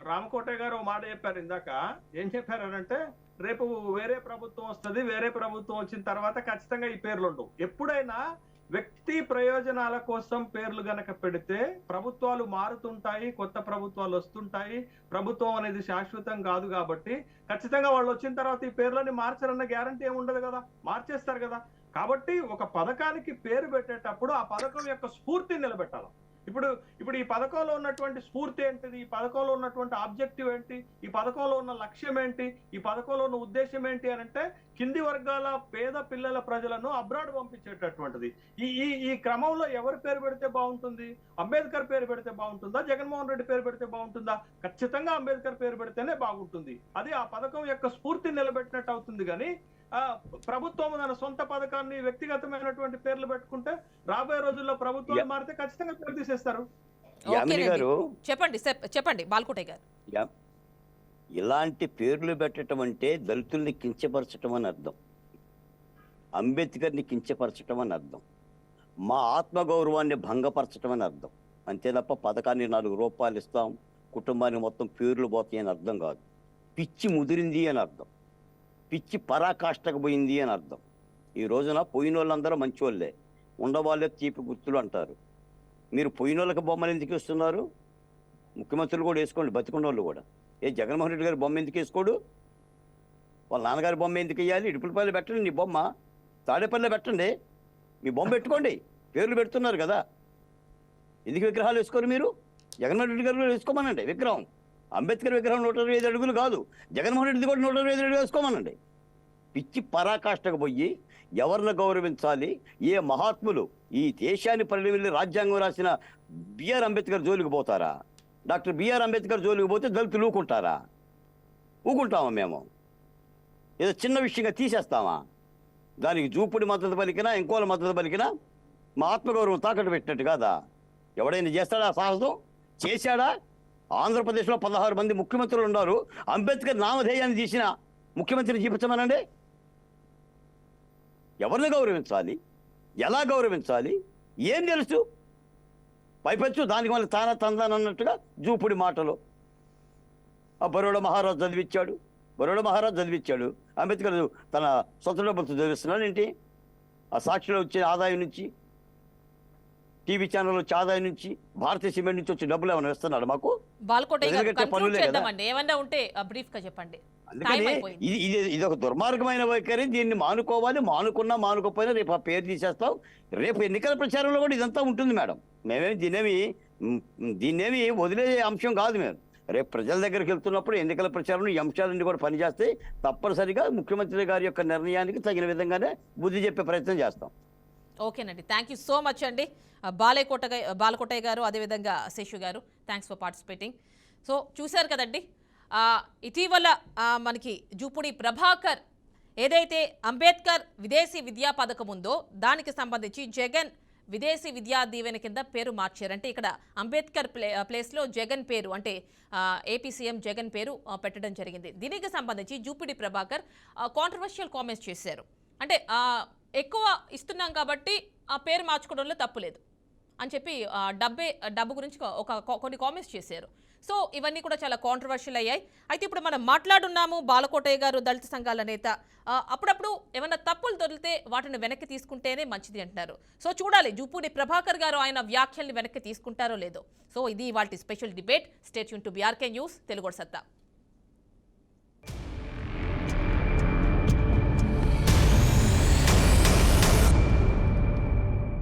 రామకోటయ్య గారు మాట చెప్పారు ఇందాక. ఏం చెప్పారంటే రేపు వేరే ప్రభుత్వం వస్తుంది, వేరే ప్రభుత్వం వచ్చిన తర్వాత ఖచ్చితంగా ఈ పేర్లు ఉండవు. ఎప్పుడైనా వ్యక్తి ప్రయోజనాల కోసం పేర్లు గనక పెడితే ప్రభుత్వాలు మారుతుంటాయి, కొత్త ప్రభుత్వాలు వస్తుంటాయి. ప్రభుత్వం అనేది శాశ్వతం కాదు. కాబట్టి ఖచ్చితంగా వాళ్ళు వచ్చిన తర్వాత ఈ పేర్లని మార్చారన్న గ్యారంటీ ఏమి ఉండదు కదా, మార్చేస్తారు కదా. కాబట్టి ఒక పథకానికి పేరు పెట్టేటప్పుడు ఆ పథకం యొక్క స్ఫూర్తిని నిలబెట్టాలి. ఇప్పుడు ఈ పథకంలో ఉన్నటువంటి స్ఫూర్తి ఏంటిది, ఈ పథకంలో ఉన్నటువంటి ఆబ్జెక్టివ్ ఏంటి, ఈ పథకంలో ఉన్న లక్ష్యం ఏంటి, ఈ పథకంలో ఉన్న ఉద్దేశం ఏంటి అని అంటే కింది వర్గాల పేద పిల్లల ప్రజలను అబ్రాడ్ పంపించేటటువంటిది. ఈ క్రమంలో ఎవరి పేరు పెడితే బాగుంటుంది? అంబేద్కర్ పేరు పెడితే బాగుంటుందా, జగన్మోహన్ రెడ్డి పేరు పెడితే బాగుంటుందా? ఖచ్చితంగా అంబేద్కర్ పేరు పెడితేనే బాగుంటుంది. అది ఆ పథకం యొక్క స్ఫూర్తిని నిలబెట్టినట్టు అవుతుంది. కానీ ప్రభుత్వం తన సొంత పథకాన్ని వ్యక్తిగతమైనటువంటి పేర్లు పెట్టుకుంటే రాబోయే రోజుల్లో ప్రభుత్వాలు మారితే ఖచ్చితంగా పేరు తీసేస్తారు. చెప్పండి బాల్కోటయ్య గారు. ఇలాంటి పేర్లు పెట్టడం అంటే దళితుల్ని కించపరచడం అని అర్థం, అంబేద్కర్ని కించపరచడం అని అర్థం, మా ఆత్మగౌరవాన్ని భంగపరచడం అని అర్థం. అంతే తప్ప పథకాన్ని 4 రూపాయలు ఇస్తాం, కుటుంబానికి మొత్తం పేర్లు పోతాయి అని అర్థం కాదు. పిచ్చి ముదిరింది అని అర్థం, పిచ్చి పరాకాష్ఠకు పోయింది అని అర్థం. ఈ రోజున పోయిన వాళ్ళందరూ మంచోళ్ళే, ఉండవాళ్ళే తీపి గుర్తులు అంటారు. మీరు పోయిన వాళ్ళకి బొమ్మలు ఎందుకు ఇస్తున్నారు? ముఖ్యమంత్రులు కూడా వేసుకోండి, బతికున్న వాళ్ళు కూడా. జగన్మోహన్ రెడ్డి గారి బొమ్మ ఎందుకు వేసుకోడు? వాళ్ళ నాన్నగారి బొమ్మ ఎందుకు వేయాలి? ఇడుపులపల్లి పెట్టండి నీ బొమ్మ, తాడేపల్లిలో పెట్టండి, మీ బొమ్మ పెట్టుకోండి. పేర్లు పెడుతున్నారు కదా, ఎందుకు విగ్రహాలు వేసుకోరు మీరు? జగన్మోహన్ రెడ్డి గారు వేసుకోమనండి విగ్రహం. అంబేద్కర్ విగ్రహం 125 అడుగులు కాదు, జగన్మోహన్ రెడ్డి కూడా 125 అడుగులు వేసుకోమనండి. పిచ్చి పరాకాష్ఠకు పోయి ఎవరిని గౌరవించాలి? ఏ మహాత్ములు ఈ దేశాన్ని పరిణమిల్లి రాజ్యాంగం రాసిన బిఆర్ అంబేద్కర్ జోలికి పోతారా? డాక్టర్ బిఆర్ అంబేద్కర్ జోలికి పోతే దళితులు ఊకుంటారా? ఊకుంటామా? మేము ఏదో చిన్న విషయంగా తీసేస్తామా? దానికి జూపుడి మద్దతు పలికినా ఇంకోళ్ళ మద్దతు పలికినా మా ఆత్మగౌరవం తాకట్టు పెట్టినట్టు కాదా? ఎవడైనా చేస్తాడా? సాహసం చేశాడా? ఆంధ్రప్రదేశ్లో 16 మంది ముఖ్యమంత్రులు ఉన్నారు. అంబేద్కర్ నామధేయాన్ని తీసిన ముఖ్యమంత్రిని చూపించమనండి. ఎవరిని గౌరవించాలి? ఎలా గౌరవించాలి? ఏం తెలుసు? పైపెచ్చు దానికి మళ్ళీ తానన్నట్టుగా జూపుడి మాటలు. ఆ బరోడా మహారాజు చదివిచ్చాడు. అంబేద్కర్ తన సొంత డబ్బులతో చదివిస్తున్నాడు ఏంటి? ఆ సాక్షిలో వచ్చే ఆదాయం నుంచి టీవీ ఛానల్ చాదాయి నుంచి భారతీయ సిమెంట్ నుంచి వచ్చి డబ్బులు ఏమైనా ఇస్తున్నాడు మాకు? బాలకోటయ్య గారు ప్రజలకైతే కన్క్లూడ్ పనులే కదా. చేద్దామండి, ఏమన్నా ఉంటే బ్రీఫ్ గా చెప్పండి. టైం అందుకని అయిపోయింది. ఇది ఒక దుర్మార్గమైన వైఖరి. దీన్ని మానుకోవాలి. మానుకున్నా మానుకోపోయినా రేపు ఆ పేరు తీసేస్తాం. రేపు ఎన్నికల ప్రచారంలో కూడా ఇదంతా ఉంటుంది మేడం. మేమేమి దీన్నేమి వదిలే అంశం కాదు. మేము రేపు ప్రజల దగ్గరికి వెళ్తున్నప్పుడు ఎన్నికల ప్రచారంలో ఈ అంశాలన్నీ కూడా పనిచేస్తే తప్పనిసరిగా ముఖ్యమంత్రి గారి యొక్క నిర్ణయానికి తగిన విధంగానే బుద్ధి చెప్పే ప్రయత్నం చేస్తాం. ఓకేనండి, థ్యాంక్ యూ సో మచ్ అండి. బాలకోటయ్య గారు, అదేవిధంగా శేషు గారు, థ్యాంక్స్ ఫర్ పార్టిసిపేటింగ్. సో చూశారు కదండి, ఇటీవల మనకి జూపూడి ప్రభాకర్ ఏదైతే అంబేద్కర్ విదేశీ విద్యా పథకం ఉందో దానికి సంబంధించి జగన్ విదేశీ విద్యా దీవెన కింద పేరు మార్చారు. అంటే ఇక్కడ అంబేద్కర్ ప్లేస్లో జగన్ పేరు, అంటే ఏపీ సీఎం జగన్ పేరు పెట్టడం జరిగింది. దీనికి సంబంధించి జూపూడి ప్రభాకర్ కాంట్రవర్షియల్ కామెంట్స్ చేశారు. అంటే ఎక్కువ ఇస్తున్నాం కాబట్టి ఆ పేరు మార్చుకోవడంలో తప్పులేదు అని చెప్పి డబ్బు గురించి కొన్ని కామెంట్స్ చేశారు. సో ఇవన్నీ కూడా చాలా కాంట్రవర్షియల్ అయ్యాయి. అయితే ఇప్పుడు మనం మాట్లాడున్నాము, బాలకోటయ్య గారు దళిత సంఘాల నేత, అప్పుడప్పుడు ఏమైనా తప్పులు దొరికితే వాటిని వెనక్కి తీసుకుంటేనే మంచిది అంటున్నారు. సో చూడాలి జూపూడి ప్రభాకర్ గారు ఆయన వ్యాఖ్యల్ని వెనక్కి తీసుకుంటారో లేదో. సో ఇది ఇవాల్టి special debate. Stay tune to BRK news Telugu సత్తా.